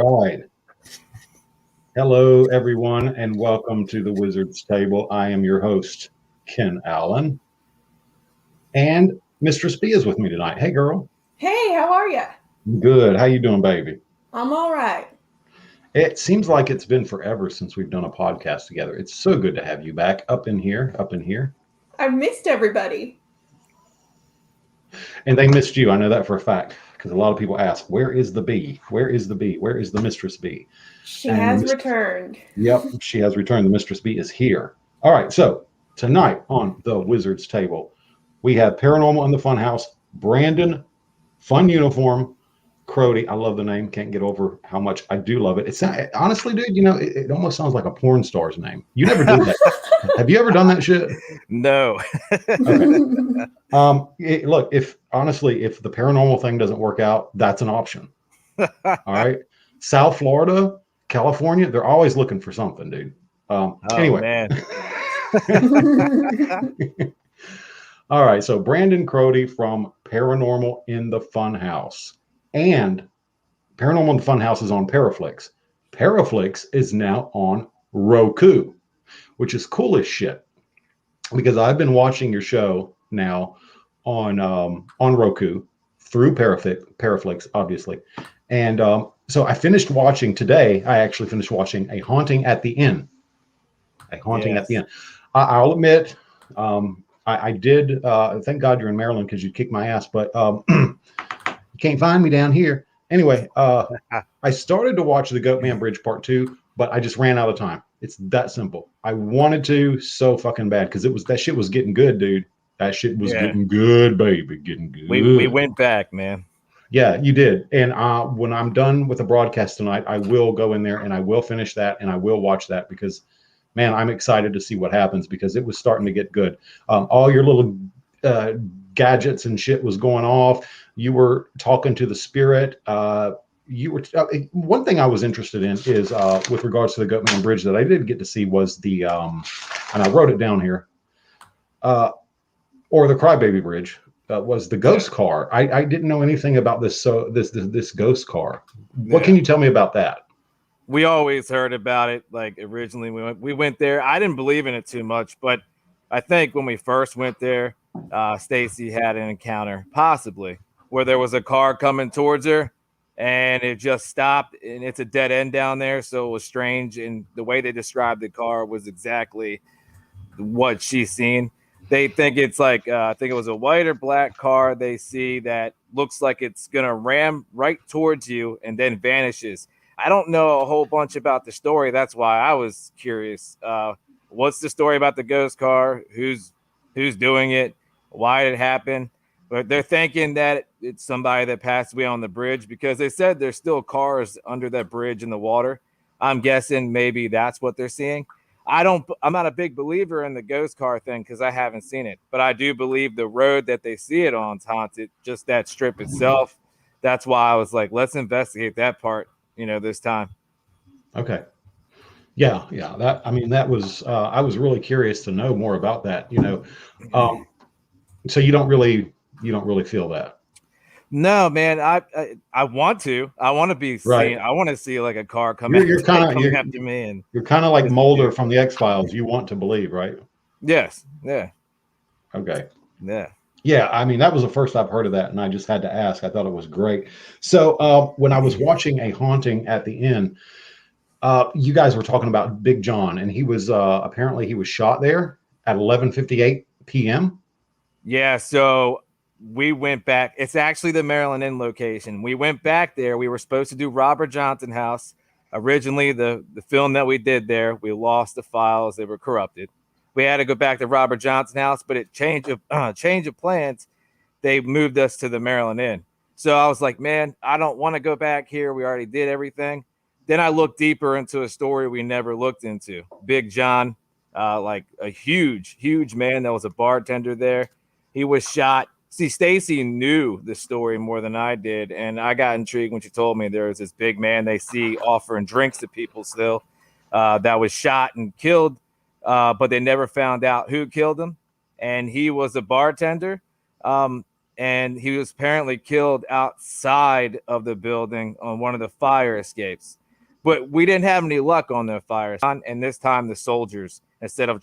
All right. Hello, everyone, and welcome to the Wizard's Table. I am your host, Ken Allen, and Mistress B is with me tonight. Hey, girl. Hey, how are you? Good. How you doing, baby? I'm all right. It seems like it's been forever since we've done a podcast together. It's so good to have you back up in here. I've missed everybody. And they missed you. I know that for a fact because a lot of people ask, where is the bee? Where is the bee? Where is the Mistress Bee? She And has returned. Yep, she has returned. The Mistress Bee is here. All right, so tonight on the Wizard's Table, we have Paranormal in the Funhouse, Brandon, Fun Uniform, Crotti. I love the name. Can't get over how much I do love it. It's not, honestly, dude, it almost sounds like a porn star's name. You never did that. Have you ever done that shit? No. Okay. Look, if the paranormal thing doesn't work out, that's an option. All right. South Florida, California, they're always looking for something, dude. Anyway. Man. All right. So Brandon Crotti from Paranormal in the Funhouse. And Paranormal in the Funhouse is on Paraflix. Paraflix is now on Roku, which is cool as shit. Because I've been watching your show now on Roku through Paraflix, obviously. And so I finished watching today. I actually finished watching A Haunting at the Inn. A Haunting at the Inn. I'll admit, I did. Thank God you're in Maryland because you kicked my ass, but you can't find me down here. Anyway, I started to watch the Goatman Bridge Part 2, but I just ran out of time. It's that simple. I wanted to so fucking bad because that shit was getting good, dude. That shit was getting good, baby. Getting good. We went back, man. Yeah, you did. And when I'm done with the broadcast tonight, I will go in there and I will finish that and I will watch that because, man, I'm excited to see what happens because it was starting to get good. All your little gadgets and shit was going off. You were talking to the spirit. One thing I was interested in is with regards to the Goatman Bridge that I did get to see was the, and I wrote it down here, or the Crybaby Bridge. Was the ghost car. I didn't know anything about this. So this ghost car. What can you tell me about that? We always heard about it. Like originally we went there. I didn't believe in it too much, but I think when we first went there, Stacy had an encounter possibly where there was a car coming towards her and it just stopped and it's a dead end down there. So it was strange. And the way they described the car was exactly what she's seen. They think it's like, I think it was a white or black car they see that looks like it's going to ram right towards you and then vanishes. I don't know a whole bunch about the story. That's why I was curious. What's the story about the ghost car? Who's doing it? Why did it happen? But they're thinking that it's somebody that passed away on the bridge because they said there's still cars under that bridge in the water. I'm guessing maybe that's what they're seeing. I'm not a big believer in the ghost car thing because I haven't seen it, but I do believe the road that they see it on is haunted, just that strip itself. That's why I was like, let's investigate that part, this time. Okay. Yeah. That was, I was really curious to know more about that, so you don't really feel that. No, man, I want to be seen. Right. I want to see like a car come you're after me. And you're kind of like Mulder from the X-Files. You want to believe, right? Yes. Yeah. Okay. Yeah. Yeah. I mean, that was the first I've heard of that. And I just had to ask, I thought it was great. So when I was watching A Haunting at the Inn, you guys were talking about Big John and he was, apparently he was shot there at 11:58 PM. Yeah. So we went back. It's actually the Maryland Inn location. We went back there. We were supposed to do Robert Johnson House. Originally, the film that we did there, we lost the files. They were corrupted. We had to go back to Robert Johnson House, but it change of plans. They moved us to the Maryland Inn. So I was like, man, I don't want to go back here. We already did everything. Then I looked deeper into a story we never looked into. Big John, like a huge, huge man that was a bartender there. He was shot. See, Stacy knew the story more than I did, and I got intrigued when she told me there was this big man they see offering drinks to people still that was shot and killed, but they never found out who killed him, and he was a bartender. and he was apparently killed outside of the building on one of the fire escapes. But we didn't have any luck on the fire, and this time the soldiers, instead of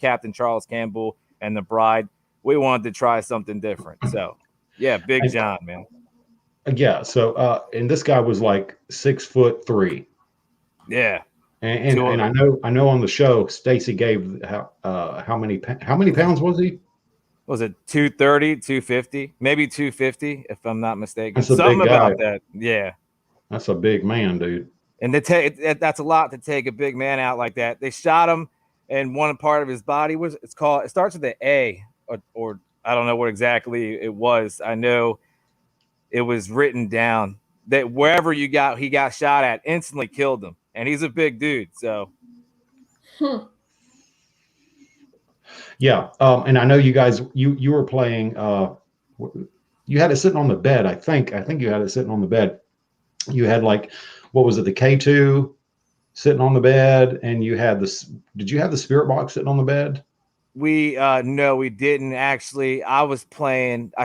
Captain Charles Campbell and the bride, we wanted to try something different. So, yeah, Big John, man. Yeah. So, and this guy was like 6'3". Yeah. And I know on the show, Stacy gave how many pounds was he? Was it 230, 250, maybe 250, if I'm not mistaken. That's a Something big guy. about that. Yeah. That's a big man, dude. And that's a lot to take a big man out like that. They shot him, and one part of his body it starts with an A, or I don't know what exactly it was. I know it was written down that wherever he got shot at, instantly killed him. And he's a big dude, so. Yeah, and I know you guys, you were playing. You had it sitting on the bed. I think you had it sitting on the bed. You had like, what was it, the K2 sitting on the bed, and you had this. Did you have the spirit box sitting on the bed? No, we didn't actually. I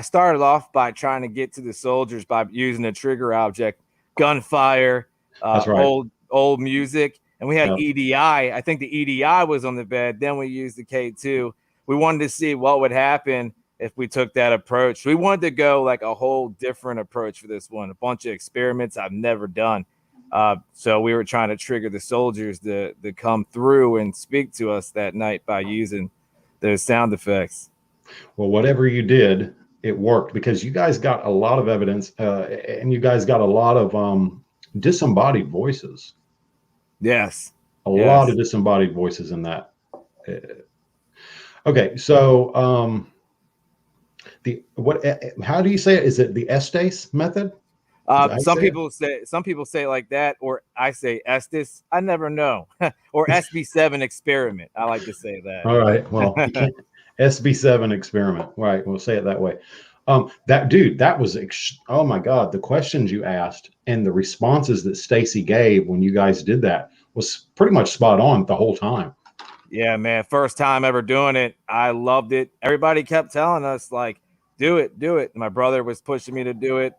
started off by trying to get to the soldiers by using a trigger object, gunfire, That's right. old music, and we had Yep. EDI. I think the EDI was on the bed. Then we used the K2. We wanted to see what would happen if we took that approach. We wanted to go like a whole different approach for this one, a bunch of experiments I've never done. So we were trying to trigger the soldiers to come through and speak to us that night by using those sound effects. Well, whatever you did, it worked, because you guys got a lot of evidence, and you guys got a lot of disembodied voices. Yes. A lot of disembodied voices in that. Okay, so how do you say it? Is it the Estes method? Some people say it like that, or I say Estes. I never know. Or SB7 experiment. I like to say that. All right. Well, you can't, SB7 experiment. Right. We'll say it that way. That was oh my God, the questions you asked and the responses that Stacy gave when you guys did that was pretty much spot on the whole time. Yeah, man. First time ever doing it. I loved it. Everybody kept telling us, like, do it, do it. My brother was pushing me to do it.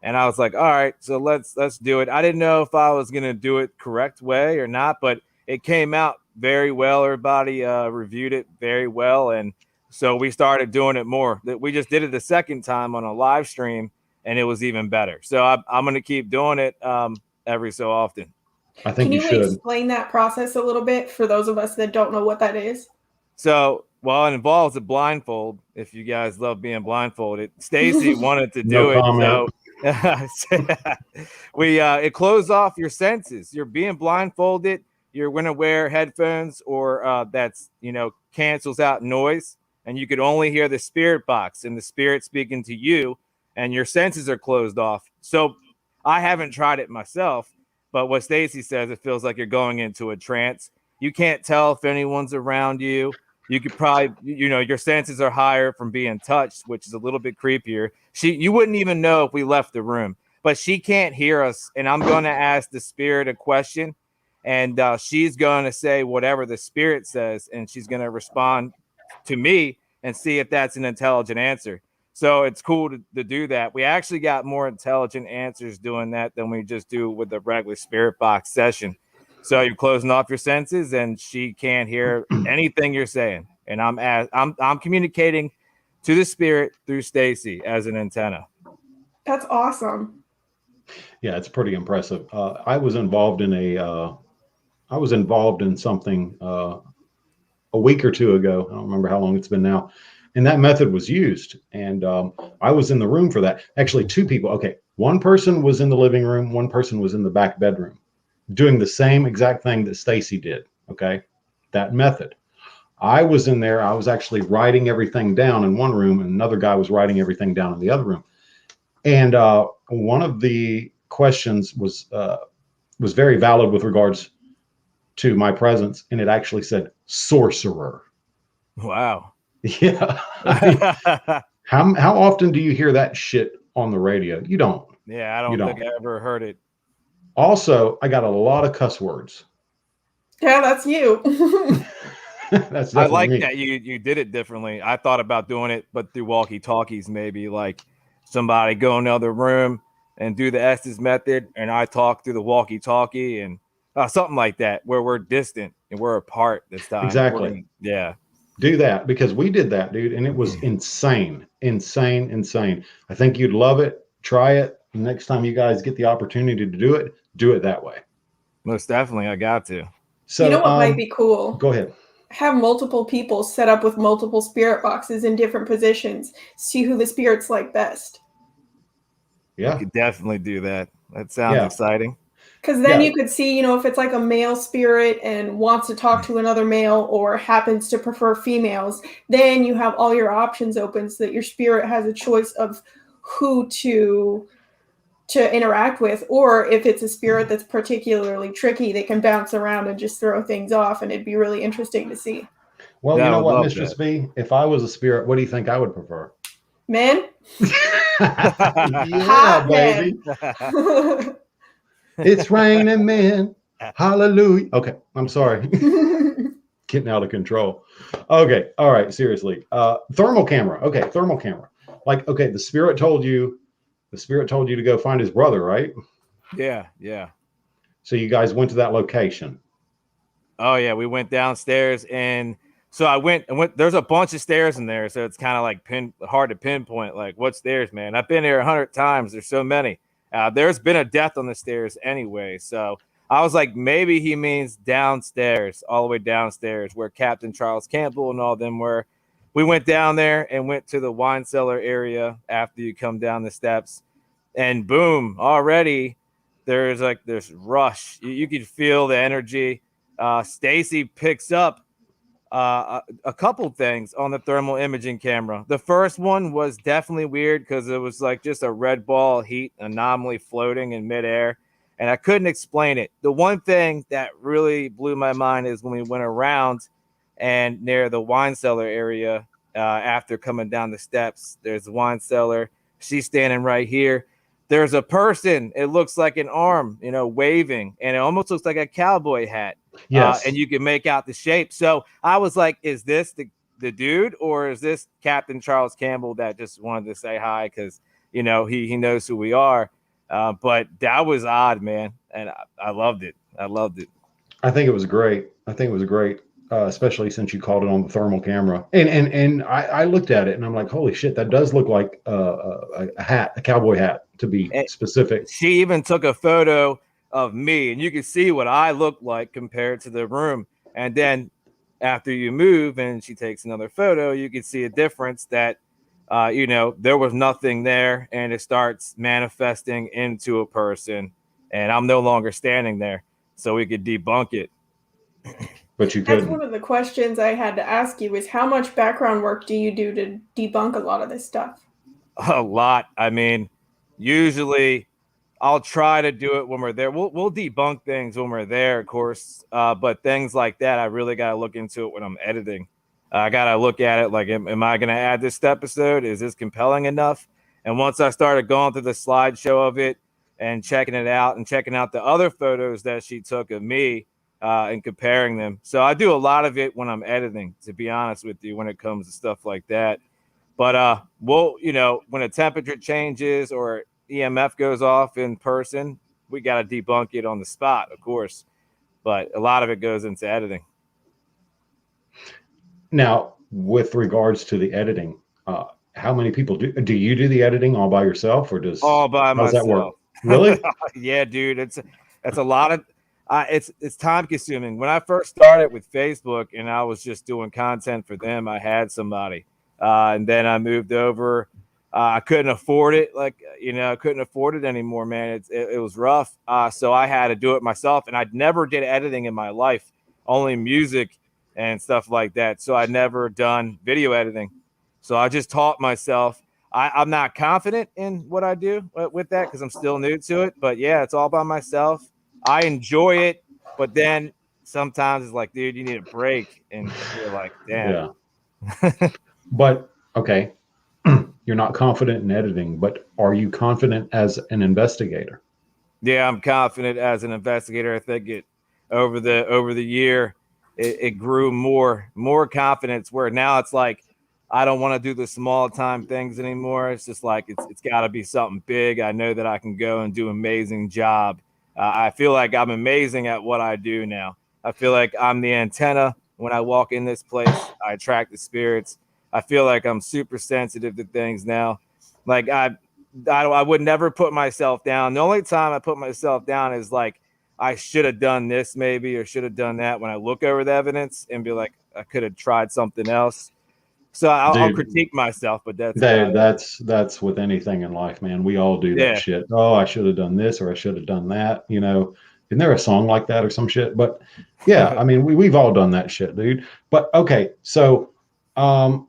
And I was like, all right, so let's do it. I didn't know if I was going to do it correct way or not, but it came out very well. Everybody reviewed it very well. And so we started doing it more. We just did it the second time on a live stream, and it was even better. So I'm going to keep doing it every so often. I think you should. Can you explain that process a little bit for those of us that don't know what that is? So, well, it involves a blindfold. If you guys love being blindfolded, Stacy wanted to do it. So it closed off your senses. You're being blindfolded. You're going to wear headphones, or that's, cancels out noise, and you could only hear the spirit box and the spirit speaking to you, and your senses are closed off. So I haven't tried it myself, but what Stacy says, it feels like you're going into a trance. You can't tell if anyone's around you. You could probably, your senses are higher from being touched, which is a little bit creepier. You wouldn't even know if we left the room, but she can't hear us. And I'm going to ask the spirit a question, and she's going to say whatever the spirit says, and she's going to respond to me and see if that's an intelligent answer. So it's cool to do that. We actually got more intelligent answers doing that than we just do with the regular spirit box session. So you're closing off your senses, and she can't hear anything you're saying. And I'm communicating to the spirit through Stacy as an antenna. That's awesome. Yeah, it's pretty impressive. I was involved in something a week or two ago. I don't remember how long it's been now. And that method was used. And I was in the room for that. Actually, two people. Okay. One person was in the living room. One person was in the back bedroom, doing the same exact thing that Stacy did. Okay. That method. I was in there. I was actually writing everything down in one room, and another guy was writing everything down in the other room. And one of the questions was very valid with regards to my presence, and it actually said sorcerer. Wow. Yeah. I mean, how often do you hear that shit on the radio? You don't. Yeah, I don't think I ever heard it. Also, I got a lot of cuss words. Yeah, that's you. That's I definitely like me. that you did it differently. I thought about doing it, but through walkie talkies, maybe like somebody go in the other room and do the Estes method, and I talk through the walkie talkie and something like that, where we're distant and we're apart this time. Exactly. Yeah. Do that because we did that, dude, and it was insane, insane, insane. I think you'd love it. Try it. Next time you guys get the opportunity to do it that way. Most definitely, I got to. You know So, what might be cool? go ahead. Have multiple people set up with multiple spirit boxes in different positions. See who the spirits like best. You Yeah, could definitely do that. That sounds yeah, exciting. Because then yeah. you could see, if it's like a male spirit and wants to talk to another male or happens to prefer females, then you have all your options open so that your spirit has a choice of who to interact with. Or if it's a spirit that's particularly tricky, they can bounce around and just throw things off, and it'd be really interesting to see. Well, Yeah, you I know would what, love Mistress B? If I was a spirit, what do you think I would prefer? Men? Yeah, Hot baby. men. It's raining men. Hallelujah. Okay, I'm sorry. Getting out of control. Okay, all right, seriously. Thermal camera. Okay, thermal camera. Like, okay, the spirit told you to go find his brother, right? Yeah, yeah. So you guys went to that location. Oh yeah, we went downstairs, and so I went. There's a bunch of stairs in there, so it's kind of like hard to pinpoint like what stairs, man. I've been here 100 times. There's so many. There's been a death on the stairs anyway, so I was like, maybe he means downstairs, all the way downstairs, where Captain Charles Campbell and all them were. We went down there and went to the wine cellar area after you come down the steps, and boom, already there's like this rush. You could feel the energy. Stacy picks up a couple things on the thermal imaging camera. The first one was definitely weird because it was like just a red ball of heat anomaly floating in midair, and I couldn't explain it. The one thing that really blew my mind is when we went around and near the wine cellar area after coming down the steps. There's the wine cellar. She's standing right here. There's a person. It looks like an arm, waving, and it almost looks like a cowboy hat. Yes. And you can make out the shape. So I was like, is this the dude, or is this Captain Charles Campbell that just wanted to say hi because, he knows who we are. But that was odd, man. And I loved it. I loved it. I think it was great. Especially since you called it on the thermal camera. And I looked at it and I'm like, holy shit, that does look like a hat, a cowboy hat, to be specific. She even took a photo of me, and you can see what I look like compared to the room. And then after you move and she takes another photo, you can see a difference that, there was nothing there, and it starts manifesting into a person, and I'm no longer standing there, so we could debunk it. But you That's couldn't. one of the questions I had to ask you is how much background work do you do to debunk a lot of this stuff? A lot. I mean, usually I'll try to do it when we're there. We'll debunk things when we're there, of course. But things like that, I really got to look into it when I'm editing. I got to look at it like, am I going to add this episode? Is this compelling enough? And once I started going through the slideshow of it and checking it out and checking out the other photos that she took of me and comparing them. So I do a lot of it when I'm editing, to be honest with you, when it comes to stuff like that. But when a temperature changes or EMF goes off in person, we got to debunk it on the spot, of course. But a lot of it goes into editing. Now, with regards to the editing, how many people do you do the editing all by yourself, or All by how myself? Does that work? Really? Yeah, dude. It's a lot of it's time consuming. When I first started with Facebook and I was just doing content for them, I had somebody, and then I moved over. I couldn't afford it, I couldn't afford it anymore, man. It was rough, so I had to do it myself, and I never did editing in my life, only music and stuff like that. So I never done video editing, so I just taught myself. I'm not confident in what I do with that because I'm still new to it, but yeah, it's all by myself. I enjoy it, but then sometimes it's like, dude, you need a break, and you're like, damn. Yeah. But okay. You're not confident in editing, but are you confident as an investigator? Yeah, I'm confident as an investigator. I think over the year, it grew more confidence, where now it's like I don't want to do the small time things anymore. It's just like it's got to be something big. I know that I can go and do an amazing job. I feel like I'm amazing at what I do now. I feel like I'm the antenna when I walk in this place. I attract the spirits. I feel like I'm super sensitive to things now. Like I would never put myself down. The only time I put myself down is like I should have done this maybe, or should have done that, when I look over the evidence and be like, I could have tried something else. So I'll Dude, critique myself, but that's about it. that's with anything in life, man. We all do that Yeah. shit. Oh, I should have done this or I should have done that. Isn't there a song like that or some shit? But yeah, I mean, we've all done that shit, dude. But okay, so I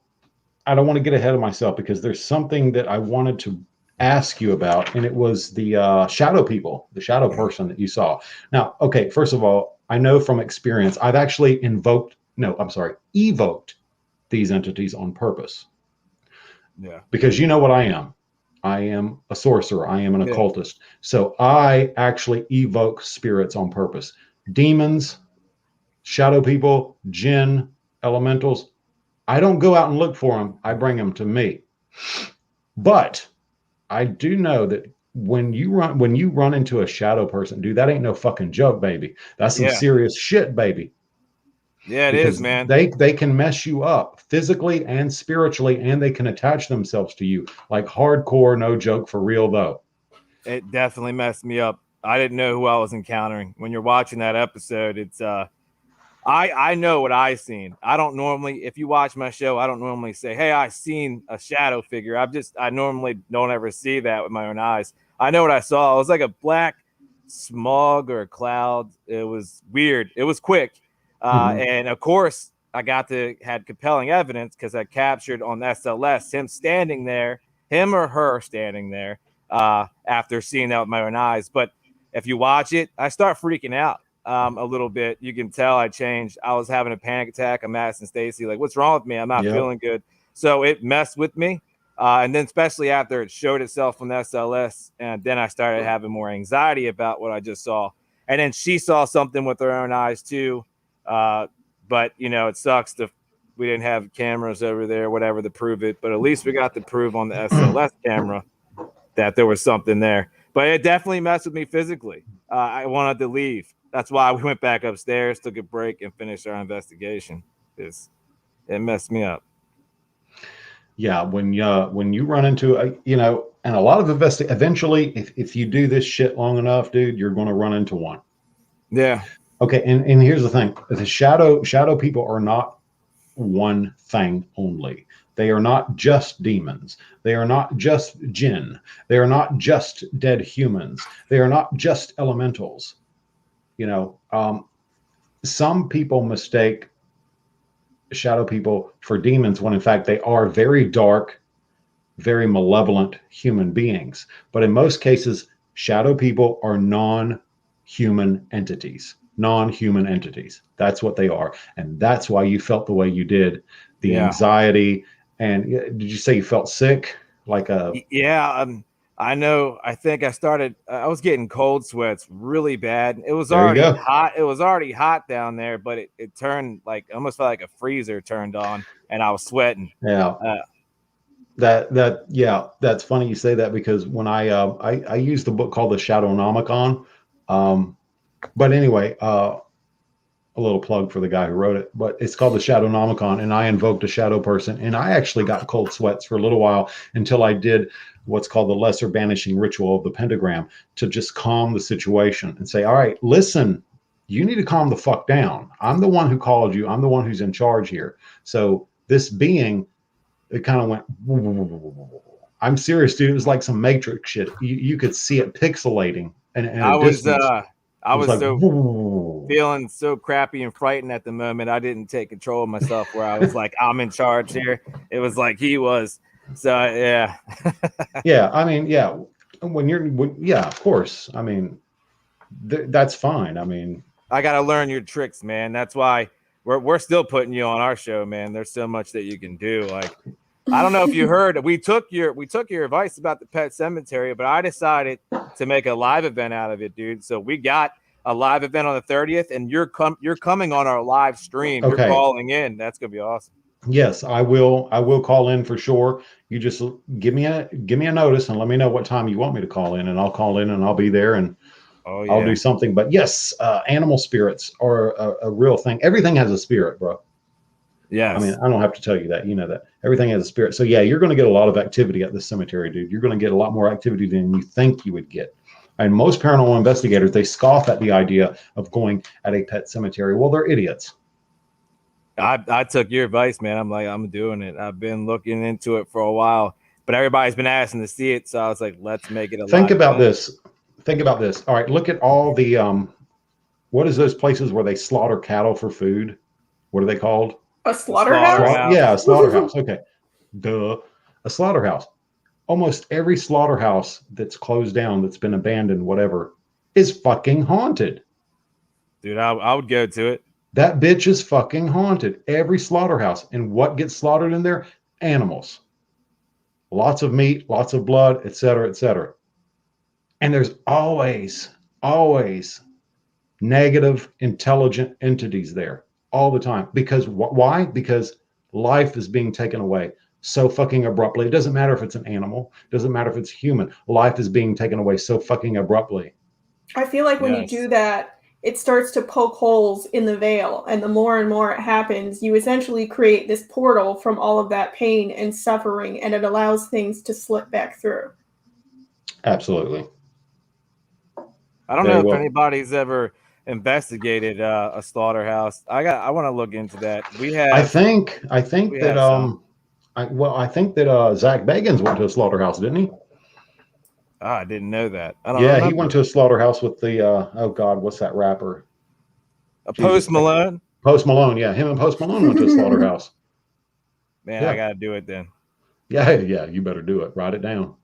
don't want to get ahead of myself because there's something that I wanted to ask you about, and it was the shadow people, the shadow person that you saw. Now, okay, first of all, I know from experience, I've actually evoked these entities on purpose. Yeah. Because you know what I am. I am a sorcerer. I am an occultist. So I actually evoke spirits on purpose. Demons, shadow people, jinn, elementals. I don't go out and look for them. I bring them to me. But I do know that when you run into a shadow person, dude, that ain't no fucking joke, baby. That's some serious shit, baby. Yeah, it because is, man. they can mess you up physically and spiritually, and they can attach themselves to you like hardcore. No joke, for real though. It definitely messed me up. I didn't know who I was encountering. When you're watching that episode, it's I know what I seen. I don't normally, if you watch my show, I don't normally say, hey, I seen a shadow figure. I normally don't ever see that with my own eyes. I know what I saw. It was like a black smog or a cloud. It was weird. It was quick. And of course, I had compelling evidence because I captured on SLS him or her standing there after seeing that with my own eyes. But if you watch it, I start freaking out a little bit. You can tell I changed. I was having a panic attack. I'm asking Stacy, like, what's wrong with me? I'm not feeling good. So it messed with me. And then especially after it showed itself on the SLS, and then I started having more anxiety about what I just saw. And then she saw something with her own eyes too. But it sucks we didn't have cameras over there, whatever, to prove it. But at least we got to prove on the SLS camera that there was something there. But it definitely messed with me physically. I wanted to leave. That's why we went back upstairs, took a break, and finished our investigation. It messed me up. Yeah, when you run into and a lot of eventually, if you do this shit long enough, dude, you're going to run into one. Yeah. Okay, and here's the thing: the shadow people are not one thing only. They are not just demons. They are not just jinn. They are not just dead humans. They are not just elementals. Some people mistake shadow people for demons when in fact they are very dark, very malevolent human beings. But in most cases, shadow people are non-human entities. Non-human entities. That's what they are. And that's why you felt the way you did. The anxiety. And did you say you felt sick? I know. I think I was getting cold sweats really bad. It was There you already go. hot. It was already hot down there, but it turned almost felt like a freezer turned on, and I was sweating. Yeah. That's funny you say that, because when I used the book called the Shadownomicon. But anyway, a little plug for the guy who wrote it, but it's called the Shadownomicon, and I invoked a shadow person, and I actually got cold sweats for a little while until I did what's called the lesser banishing ritual of the pentagram to just calm the situation and say, all right, listen, you need to calm the fuck down. I'm the one who called you. I'm the one who's in charge here. So this being, it kind of went, I'm serious, dude. It was like some Matrix shit. You could see it pixelating and I a was distance. I was like, feeling so crappy and frightened at the moment. I didn't take control of myself, where I was like, I'm in charge here. It was like he was. So yeah. Yeah, I mean, yeah. Yeah, of course. I mean, that's fine. I mean, I gotta learn your tricks, man. That's why we're still putting you on our show, man. There's so much that you can do. Like, I don't know if you heard, we took your advice about the pet cemetery, but I decided to make a live event out of it, dude. So we got a live event on the 30th, and you're coming on our live stream. You're Okay. calling in. That's gonna be awesome. Yes, I will. I will call in for sure. You just give me a notice and let me know what time you want me to call in, and I'll call in and I'll be there and Oh I'll yeah. do something. But yes, animal spirits are a real thing. Everything has a spirit, bro. Yes. I mean, I don't have to tell you that. You know that everything has a spirit. So yeah, you're going to get a lot of activity at this cemetery, dude. You're going to get a lot more activity than you think you would get. And most paranormal investigators, they scoff at the idea of going at a pet cemetery. Well, they're idiots. I took your advice, man. I'm like, I'm doing it. I've been looking into it for a while, but everybody's been asking to see it, so I was like, let's make it a Think live about event. this. Think about this. All right, look at all the what is those places where they slaughter cattle for food? What are they called? A slaughterhouse? Slaughterhouse. Yeah, a slaughterhouse. Okay. Duh. A slaughterhouse. Almost every slaughterhouse that's closed down, that's been abandoned, whatever, is fucking haunted. Dude, I would go to it. That bitch is fucking haunted. Every slaughterhouse. And what gets slaughtered in there? Animals. Lots of meat, lots of blood, et cetera, et cetera. And there's always, always negative, intelligent entities there all the time. Because why? Because life is being taken away so fucking abruptly. It doesn't matter if it's an animal, it doesn't matter if it's human. Life is being taken away so fucking abruptly. I feel like when you do that, it starts to poke holes in the veil. And the more and more it happens, you essentially create this portal from all of that pain and suffering, and it allows things to slip back through. Absolutely. I don't know if anybody's ever investigated a slaughterhouse. I want to look into that. We have. I think that Zach Bagans went to a slaughterhouse, didn't he? Oh, I didn't know that. Yeah, he went to a slaughterhouse with the oh God, what's that rapper? Post Malone. Post Malone, yeah, him and Post Malone went to a slaughterhouse. Man, yeah. I gotta do it then. Yeah, you better do it. Write it down.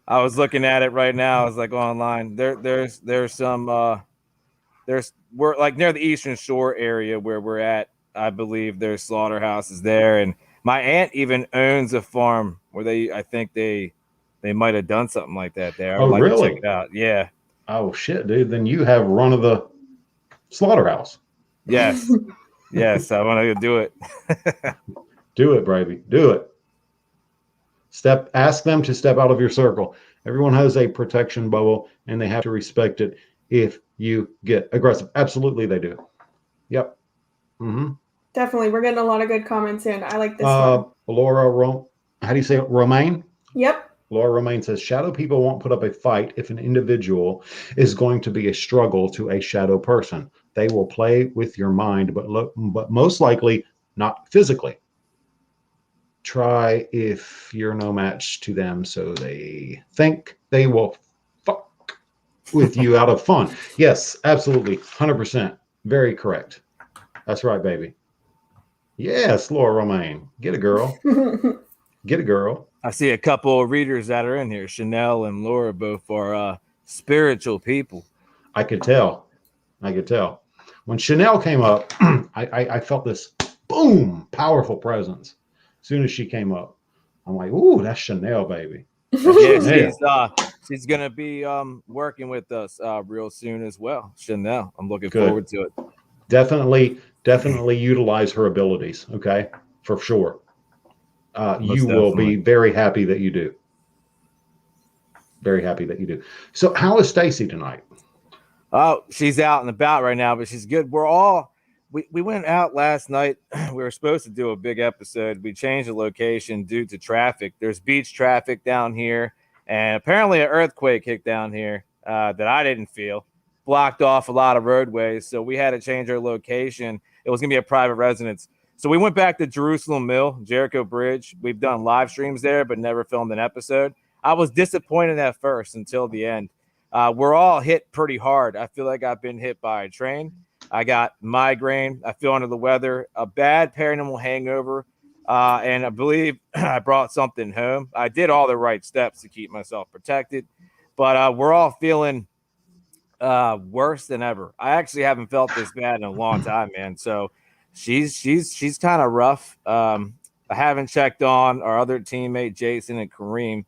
I was looking at it right now. I was like online. There's some we're like near the Eastern Shore area where we're at. I believe there's slaughterhouses there, and my aunt even owns a farm where I think they might have done something like that there. Oh, like really? To check it out. Yeah. Oh shit, dude. Then you have run of the slaughterhouse. Yes. Yes, I want to do it. Do it, Bravey. Do it. Ask them to step out of your circle. Everyone has a protection bubble and they have to respect it if you get aggressive. Absolutely they do. Yep. Mm-hmm. Definitely. We're getting a lot of good comments in. I like this one. Laura, how do you say it? Romaine? Yep. Laura Romaine says, shadow people won't put up a fight if an individual is going to be a struggle to a shadow person. They will play with your mind, but most likely not physically. Try if you're no match to them, so they think they will fuck with you out of fun. Yes, absolutely. 100%. Very correct. That's right, baby. Yes, Laura Romaine. Get a girl. Get a girl. I see a couple of readers that are in here. Chanel and Laura both are spiritual people. I could tell. When Chanel came up, I felt this boom, powerful presence. As soon as she came up, I'm like, ooh, that's Chanel, baby. That's Chanel. She's gonna be working with us real soon as well. Chanel. I'm looking forward to it. Definitely utilize her abilities. Okay, for sure. You will be very happy that you do. Very happy that you do. So how is Stacy tonight? Oh, she's out and about right now, but she's good. We went out last night. We were supposed to do a big episode. We changed the location due to traffic. There's beach traffic down here, and apparently an earthquake hit down here that I didn't feel. Blocked off a lot of roadways, so we had to change our location. It was going to be a private residence. So we went back to Jerusalem Mill, Jericho Bridge. We've done live streams there, but never filmed an episode. I was disappointed at first until the end. We're all hit pretty hard. I feel like I've been hit by a train. I got migraine. I feel under the weather, a bad paranormal hangover, and I believe I brought something home. I did all the right steps to keep myself protected, but we're all feeling worse than ever. I actually haven't felt this bad in a long time, man. So she's kind of rough. I haven't checked on our other teammate Jason and Kareem,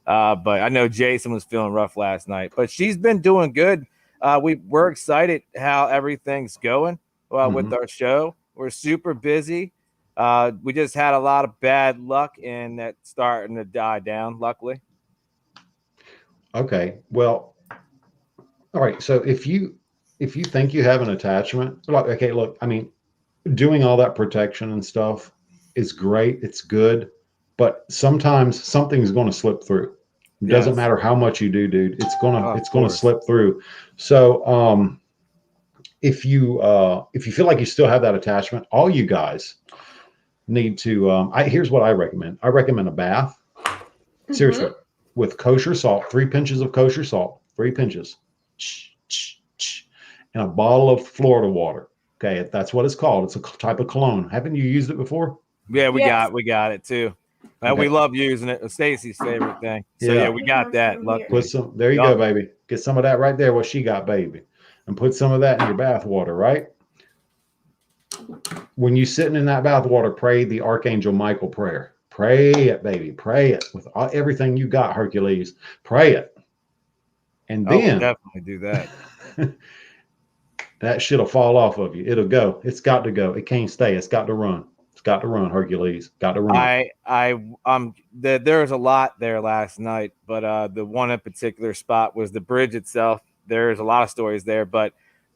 but I know Jason was feeling rough last night. But she's been doing good. we're excited how everything's going with Mhm. our show. We're super busy. We just had a lot of bad luck and that's starting to die down, luckily. Okay. Well, all right. So if you think you have an attachment, like, okay, look, I mean, doing all that protection and stuff is great. It's good, but sometimes something's going to slip through. It doesn't Yes. matter how much you do, dude. It's gonna Of it's gonna course. slip through. So if you feel like you still have that attachment, all you guys need to here's what I recommend. I recommend a bath. Mm-hmm. Seriously, with kosher salt, 3 pinches of kosher salt, 3 pinches, and a bottle of Florida water. Okay, that's what it's called. It's a type of cologne. Haven't you used it before? Yeah, Yes. we got it too. We Okay. love using it. It's Stacy's favorite thing. So yeah, Yeah. we got Have that. some here. Put Luckily. some. There you Yup. go, baby. Get some of that right there. What she got, baby, and put some of that in your bath water. Right when you sitting in that bath water, pray the Archangel Michael prayer. Pray it, baby. Pray it with everything you got, Hercules. Pray it, and Oh, we'll then definitely do that. that shit'll fall off of you. It'll go. It's got to go. It can't stay. It's got to run. It's got to run, Hercules. Got to run. There was a lot there last night, but the one in particular spot was the bridge itself. There's a lot of stories there, but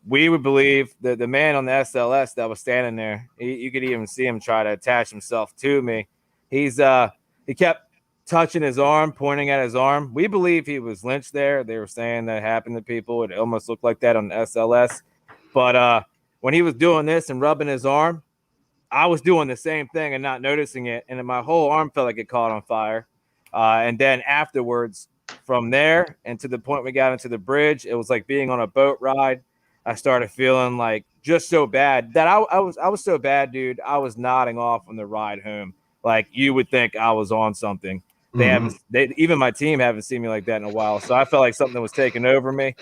we would believe that the man on the SLS that was standing there, you could even see him try to attach himself to me. He kept touching his arm, pointing at his arm. We believe he was lynched there. They were saying that happened to people. It almost looked like that on the SLS. But when he was doing this and rubbing his arm, I was doing the same thing and not noticing it, and then my whole arm felt like it caught on fire. And then afterwards, from there and to the point we got into the bridge, it was like being on a boat ride. I started feeling like just so bad that I was so bad, dude. I was nodding off on the ride home. Like you would think I was on something. Mhm. Even my team haven't seen me like that in a while. So I felt like something was taking over me.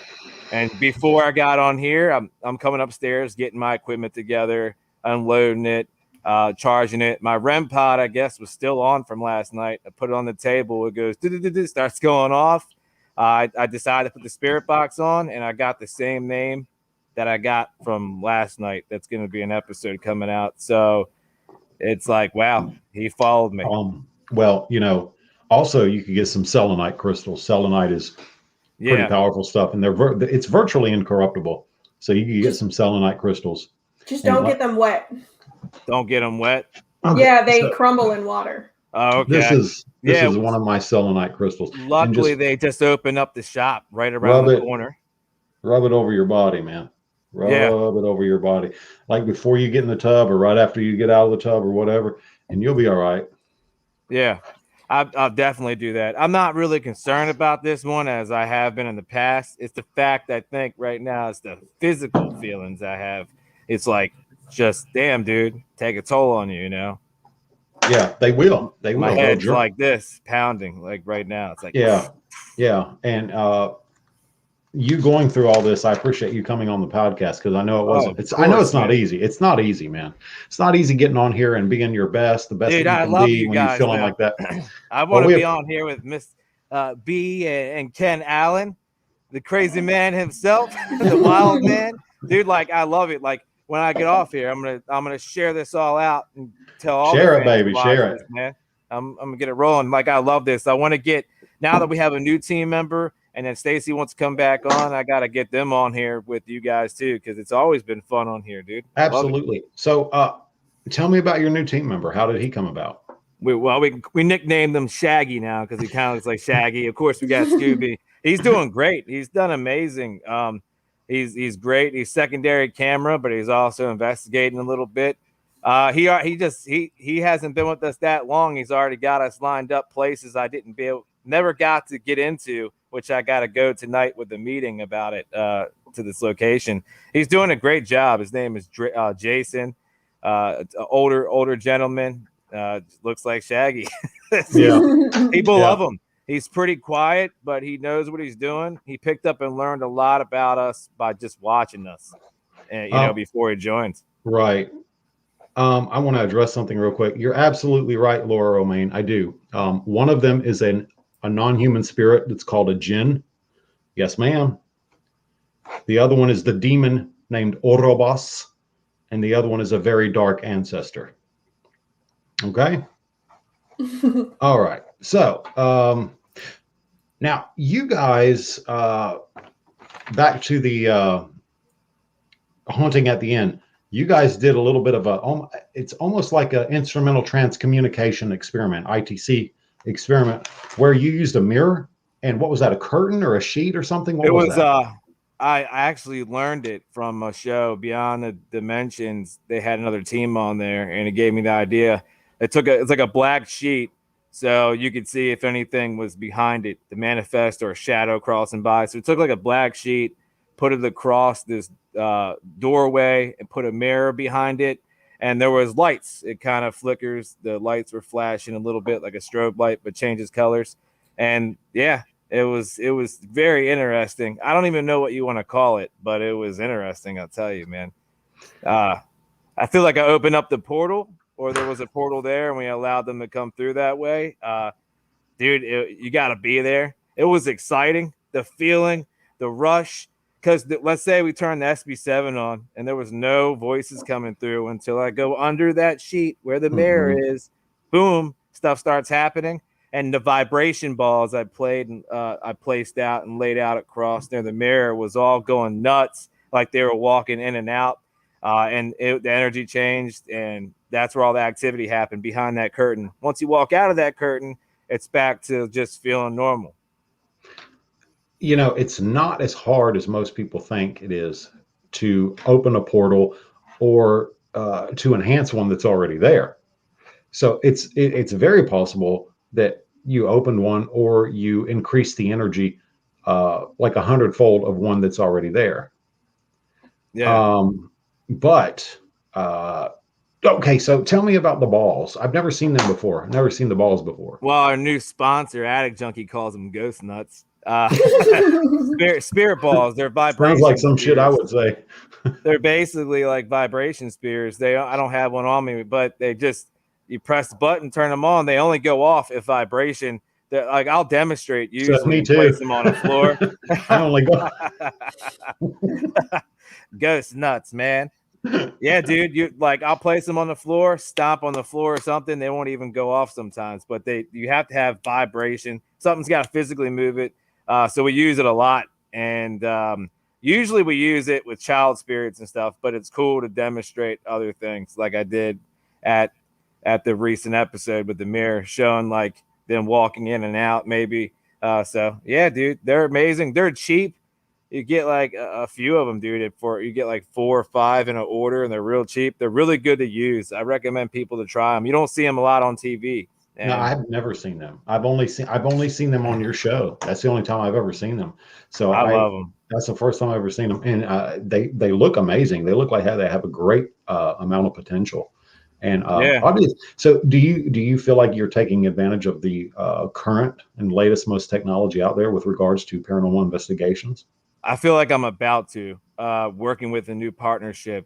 And before I got on here, I'm coming upstairs, getting my equipment together, unloading it, charging it. My REM pod, I guess, was still on from last night. I put it on the table. It goes, starts going off. I decided to put the spirit box on, and I got the same name that I got from last night. That's going to be an episode coming out. So it's like, wow, he followed me. Well, also you could get some selenite crystals. Selenite is pretty Yeah. powerful stuff, and it's virtually incorruptible. So you can get some selenite crystals. Just And don't get them wet. Don't get them wet. okay, Yeah, they so crumble in water. Oh, this okay. is one of my selenite crystals, and Luckily, just they just opened up the shop right around the corner. rub it over your body, man. Rub Yeah. it over your body, like before you get in the tub or right after you get out of the tub or whatever, and you'll be all right. Yeah, I'll definitely do that. I'm not really concerned about this one as I have been in the past. It's the fact I think right now it's the physical feelings I have. It's like, just damn, dude, take a toll on you, you know? Yeah, they will. They My will. head's like this, pounding, like right now. It's like, yeah, and you going through all this, I appreciate you coming on the podcast because I know it wasn't. I know it's not easy. It's not easy, man. It's not easy getting on here and being your best, the best dude, that you I can love be you when you're guys. feeling Though. like that. I want to be on here with Miss B and Ken Allen, the crazy man himself, the wild man, dude. Like I love it. Like when I get off here, I'm gonna share this all out and tell all Share the it, fans baby. to watch Share this, it. man. I'm gonna get it rolling. Like I love this. I want to get now that we have a new team member, and then Stacy wants to come back on. I gotta get them on here with you guys too, because it's always been fun on here, dude. Absolutely. So, tell me about your new team member. How did he come about? We nicknamed him Shaggy now because he kind of looks like Shaggy. Of course, we got Scooby. He's doing great. He's done amazing. He's great. He's secondary camera, but he's also investigating a little bit. He hasn't been with us that long. He's already got us lined up places I never got to get into, which I got to go tonight with the meeting about it to this location. He's doing a great job. His name is Jason, older gentleman. Looks like Shaggy. Yeah. People love him. He's pretty quiet, but he knows what he's doing. He picked up and learned a lot about us by just watching us, and before he joins. Right. I want to address something real quick. You're absolutely right, Laura Romaine. I do. One of them is a non-human spirit that's called a jinn. Yes, ma'am. The other one is the demon named Orobas, and the other one is a very dark ancestor. Okay. All right. So now you guys, back to the haunting at the end. You guys did a little bit of it's almost like an instrumental transcommunication experiment, ITC experiment, where you used a mirror and what was that, a curtain or a sheet or something? What It was was that? I actually learned it from a show Beyond the Dimensions. They had another team on there, and it gave me the idea. It's like a black sheet, so you could see if anything was behind it, the manifest or a shadow crossing by. So it took like a black sheet, put it across this doorway, and put a mirror behind it, and there was lights. It kind of flickers. The lights were flashing a little bit like a strobe light, but changes colors. And yeah, it was very interesting. I don't even know what you want to call it, but it was interesting. I'll tell you, man. I feel like I opened up the portal, or there was a portal there, and we allowed them to come through that way. Dude, you got to be there. It was exciting, the feeling, the rush. Because let's say we turned the SB7 on, and there was no voices coming through until I go under that sheet where the mirror is. Boom, stuff starts happening. And the vibration balls I placed out and laid out across near the mirror was all going nuts, like they were walking in and out. The energy changed, and that's where all the activity happened behind that curtain. Once you walk out of that curtain, it's back to just feeling normal. You know, it's not as hard as most people think it is to open a portal or to enhance one that's already there. So it's very possible that you open one or you increase the energy like 100-fold of one that's already there. Yeah. But okay, so tell me about the balls. I've never seen them before. I've never seen the balls before. Well, our new sponsor, Attic Junkie, calls them ghost nuts. Spirit balls. They're vibration. Sounds like some spears. shit I would say. They're basically like vibration spears. I don't have one on me, but you press the button, turn them on. They only go off if vibration. Like I'll demonstrate usually Me and too. place them on the floor. I only go ghost nuts, man. Yeah, dude. I'll place them on the floor, stomp on the floor or something. They won't even go off sometimes, but you have to have vibration. Something's got to physically move it. So we use it a lot, and usually we use it with child spirits and stuff. But it's cool to demonstrate other things, like I did at the recent episode with the mirror, showing like them walking in and out, maybe. So yeah, dude, they're amazing. They're cheap. You get like a few of them, dude. You get like 4 or 5 in an order, and they're real cheap. They're really good to use. I recommend people to try them. You don't see them a lot on TV. No, I've never seen them. I've only seen them on your show. That's the only time I've ever seen them. So I love them. That's the first time I've ever seen them, and they look amazing. They look like they have a great amount of potential. And Yeah. obviously, so do you feel like you're taking advantage of the current and latest most technology out there with regards to paranormal investigations? I feel like I'm about to working with a new partnership.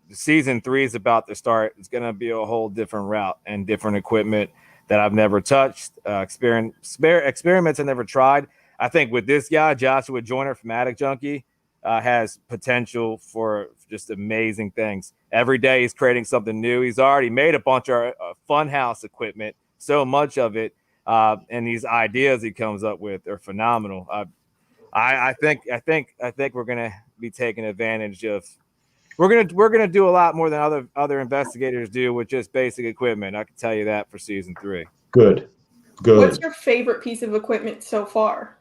Season 3 is about to start. It's going to be a whole different route and different equipment that I've never touched, experiments I never tried. I think with this guy, Joshua Joyner from Attic Junkie, has potential for just amazing things. Every day he's creating something new. He's already made a bunch of funhouse equipment, so much of it, and these ideas he comes up with are phenomenal. I think we're gonna be taking advantage of. We're gonna do a lot more than other investigators do with just basic equipment. I can tell you that for season 3. Good. What's your favorite piece of equipment so far?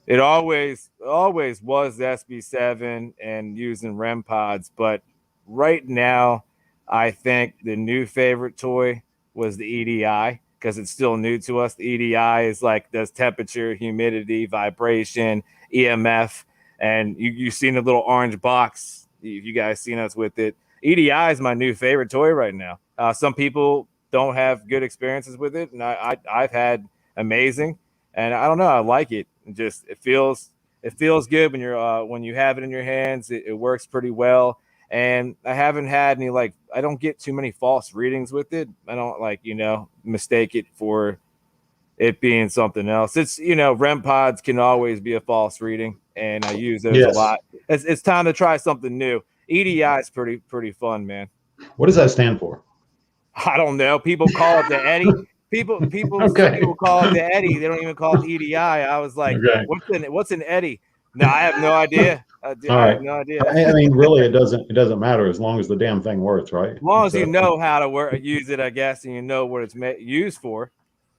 It always was the SB7 and using REM pods, but right now I think the new favorite toy was the EDI because it's still new to us. The EDI is like does temperature, humidity, vibration, EMF, and you've seen the little orange box. You guys seen us with it. EDI is my new favorite toy right now. Some people don't have good experiences with it, and I've had amazing. And I don't know, I like it. It feels good when you have it in your hands. It works pretty well. And I haven't had any I don't get too many false readings with it. I don't mistake it for it being something else. It's, REM pods can always be a false reading, and I use those a Yes. lot. It's time to try something new. EDI is pretty fun, man. What does that stand for? I don't know. People call it the Eddie. Some people call it the Eddie. They don't even call it the EDI. I was like, Okay. what's an Eddie? No, I have no idea. I have no idea. I mean, really, it doesn't matter as long as the damn thing works, right? As long as you know how to use it, I guess, and you know what it's used for.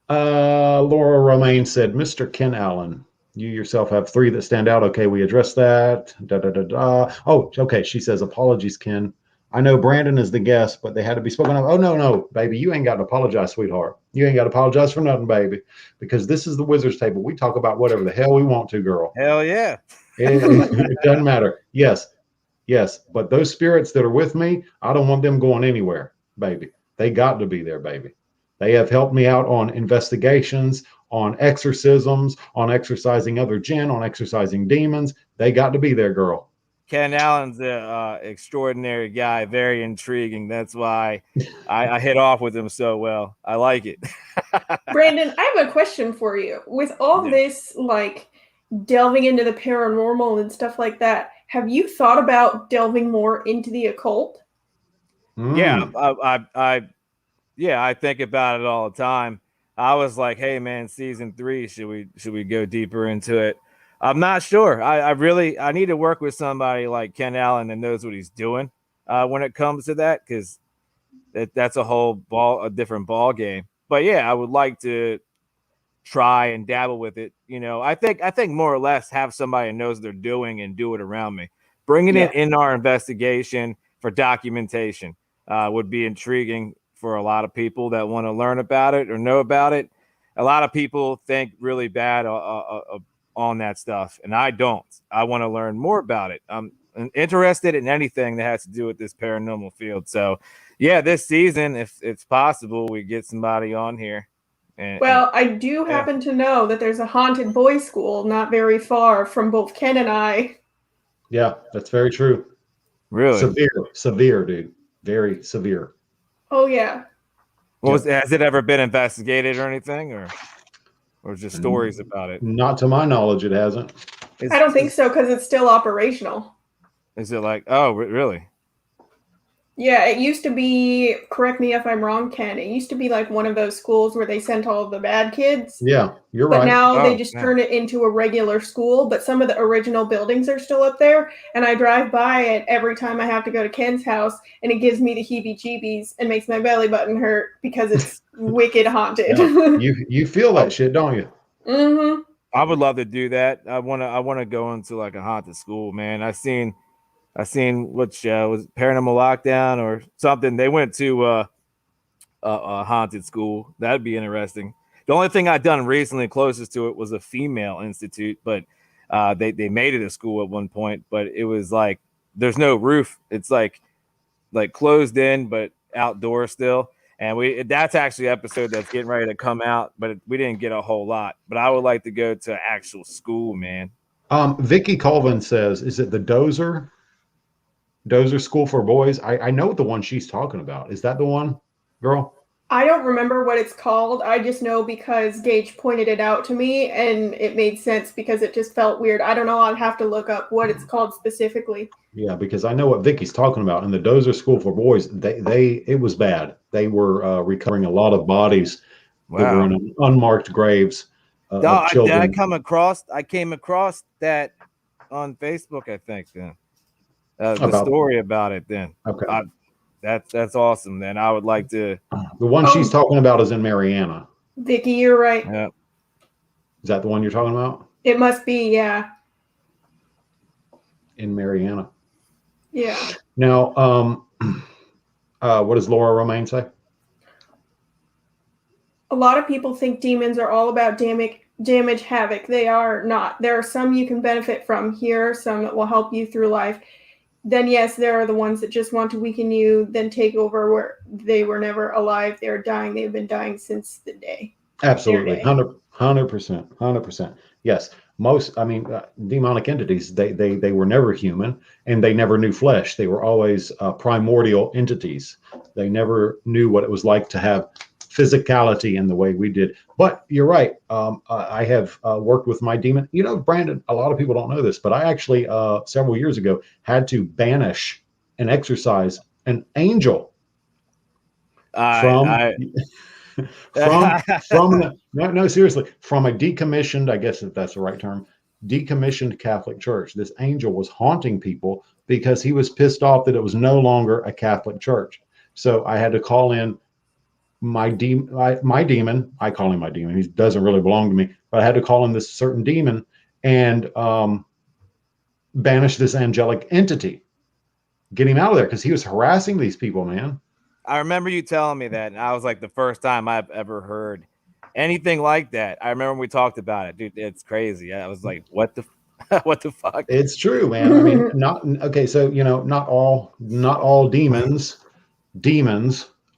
Laura Romaine said, Mr. Ken Allen, you yourself have 3 that stand out. Okay, we addressed that. Oh, okay. She says, apologies, Ken. I know Brandon is the guest, but they had to be spoken of. Oh, no, baby. You ain't got to apologize, sweetheart. You ain't got to apologize for nothing, baby, because this is the Wizards table. We talk about whatever the hell we want to, girl. Hell yeah. It doesn't matter. Yes. But those spirits that are with me, I don't want them going anywhere, baby. They got to be there, baby. They have helped me out on investigations, on exorcisms, on exorcising other jinn, on exorcising demons. They got to be there, girl. Ken Allen's an extraordinary guy, very intriguing. That's why I hit off with him so well. I like it. Brandon, I have a question for you. With all this, like, delving into the paranormal and stuff like that, have you thought about delving more into the occult? Yeah, I think about it all the time. I was like, hey man, season 3, should we go deeper into it? I'm not sure. I need to work with somebody like Ken Allen that knows what he's doing when it comes to that, because that's a different ball game. But yeah, I would like to try and dabble with it. I think more or less have somebody who knows what they're doing and do it around me. Bringing it in our investigation for documentation would be intriguing for a lot of people that want to learn about it or know about it. A lot of people think really bad on that stuff, and I don't. I want to learn more about it. I'm interested in anything that has to do with this paranormal field. So yeah, this season, if it's possible, we get somebody on here. I do happen to know that there's a haunted boys' school not very far from both Ken and I. Yeah, that's very true. Really? Severe, dude. Very severe. Oh, yeah. Has it ever been investigated or anything, or just stories about it? Not to my knowledge, it hasn't. I don't think so, because it's still operational. Is it like, oh, really? Yeah, it used to be, correct me if I'm wrong, Ken, it used to be like one of those schools where they sent all the bad kids. Yeah, you're right. But now they just turn it into a regular school, but some of the original buildings are still up there, and I drive by it every time I have to go to Ken's house, and it gives me the heebie-jeebies and makes my belly button hurt because it's wicked haunted. Yeah. You feel that shit, don't you? Mm-hmm. I would love to do that. I wanna go into like a haunted school, man. I seen which was Paranormal Lockdown or something. They went to a haunted school. That'd be interesting. The only thing I'd done recently closest to it was a female institute, but they made it a school at one point. But it was like there's no roof. It's like closed in, but outdoor still. And that's actually an episode that's getting ready to come out, but we didn't get a whole lot. But I would like to go to actual school, man. Vicky Colvin says, is it the Dozer School for Boys? I know the one she's talking about. Is that the one, girl? I don't remember what it's called. I just know because Gage pointed it out to me, and it made sense because it just felt weird. I don't know. I'll have to look up what it's called specifically. Yeah, because I know what Vicky's talking about. And the Dozer School for Boys, it was bad. They were recovering a lot of bodies that were in unmarked graves of children. I came across that on Facebook, I think. Then the story about it. Then okay. That's awesome. Then I would like to. The one she's talking about is in Mariana. Vicky, you're right. Yeah. Is that the one you're talking about? It must be, yeah. In Mariana. Yeah. Now, what does Laura Romaine say? A lot of people think demons are all about damage, havoc. They are not. There are some you can benefit from here, some that will help you through life. Then yes, there are the ones that just want to weaken you, then take over where they were never alive. They're dying. They've been dying since the day. Absolutely. 100%. Yes. Demonic entities, they were never human, and they never knew flesh. They were always primordial entities. They never knew what it was like to have physicality in the way we did. But you're right. I have worked with my demon. You know, Brandon, a lot of people don't know this, but I actually several years ago had to banish and exorcise an angel from I from no, seriously, from a decommissioned, I guess if that's the right term, decommissioned Catholic church. This angel was haunting people because he was pissed off that it was no longer a Catholic church. So I had to call in my demon. I call him my demon. He doesn't really belong to me, but I had to call in this certain demon and banish this angelic entity, get him out of there because he was harassing these people, man. I remember you telling me that, and I was like, the first time I've ever heard anything like that. I remember when we talked about it, dude. It's crazy. I was like, what the what the fuck? It's true, man. I mean, not okay. So not all demons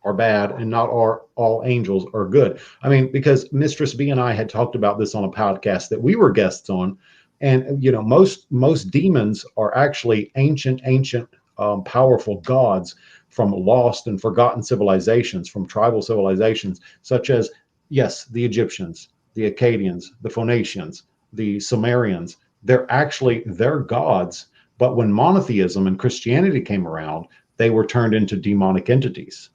are bad, and not all angels are good. I mean, because Mistress B and I had talked about this on a podcast that we were guests on, and most demons are actually ancient, powerful gods from lost and forgotten civilizations, from tribal civilizations, such as, yes, the Egyptians, the Akkadians, the Phoenicians, the Sumerians. They're gods, but when monotheism and Christianity came around, they were turned into demonic entities.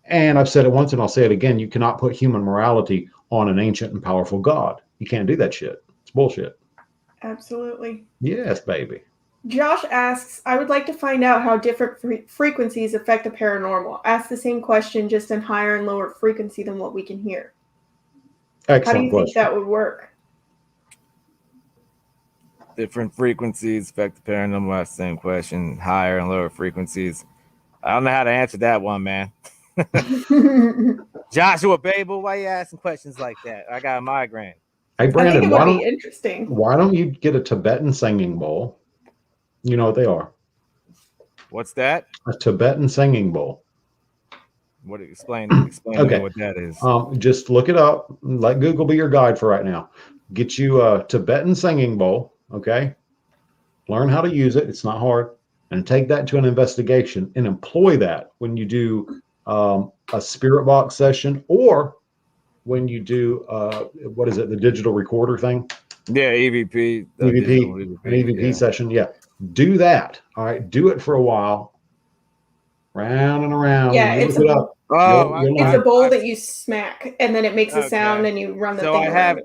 And I've said it once and I'll say it again, you cannot put human morality on an ancient and powerful God. You can't do that shit. It's bullshit. Absolutely. Yes, baby. Josh asks, I would like to find out how different frequencies affect the paranormal. Ask the same question, just in higher and lower frequency than what we can hear. Excellent How do you question. think that would work? Different frequencies affect the paranormal. Ask the same question, higher and lower frequencies. I don't know how to answer that one, man. Joshua Babel, why you asking questions like that? I got a migraine. Hey, I Brandon, think it would be interesting. Why don't you get a Tibetan singing bowl? You know what they are. What's that? A Tibetan singing bowl. What? Explain okay. To me what that is. Just look it up. Let Google be your guide for right now. Get you a Tibetan singing bowl, okay? Learn how to use it. It's not hard. And take that to an investigation and employ that when you do a spirit box session, or when you do what is it, the digital recorder thing? Yeah, EVP. EVP session. Yeah. Do that. All right. Do it for a while. Round and around. Yeah, it's a bowl that you smack, and then it makes a sound, and you run the thing around.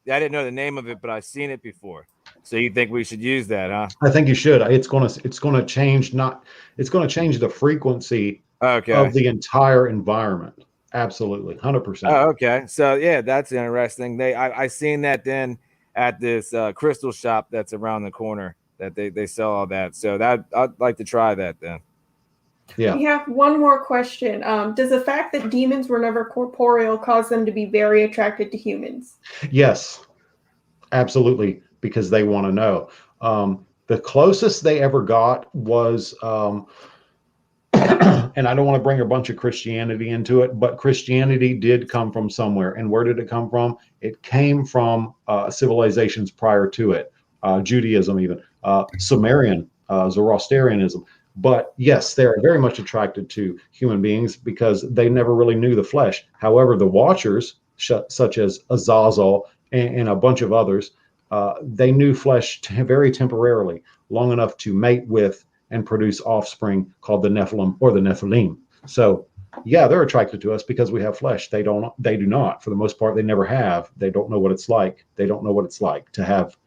I didn't know the name of it, but I've seen it before. So you think we should use that, huh? I think you should. It's gonna change the frequency of the entire environment. Absolutely, 100%. Oh, okay. So yeah, that's interesting. I seen that then at this crystal shop that's around the corner that they sell all that. So that I'd like to try that then. Yeah. We have one more question. Does the fact that demons were never corporeal cause them to be very attracted to humans? Yes, absolutely, because they want to know. The closest they ever got was, and I don't want to bring a bunch of Christianity into it, but Christianity did come from somewhere. And where did it come from? It came from civilizations prior to it, Judaism even, Sumerian, Zoroastrianism. But yes, they're very much attracted to human beings because they never really knew the flesh. However, the Watchers, such as Azazel and a bunch of others, they knew flesh very temporarily, long enough to mate with and produce offspring called the Nephilim or the Nephilim. So yeah, they're attracted to us because we have flesh. They do not. For the most part, they never have. They don't know what it's like. They don't know what it's like to have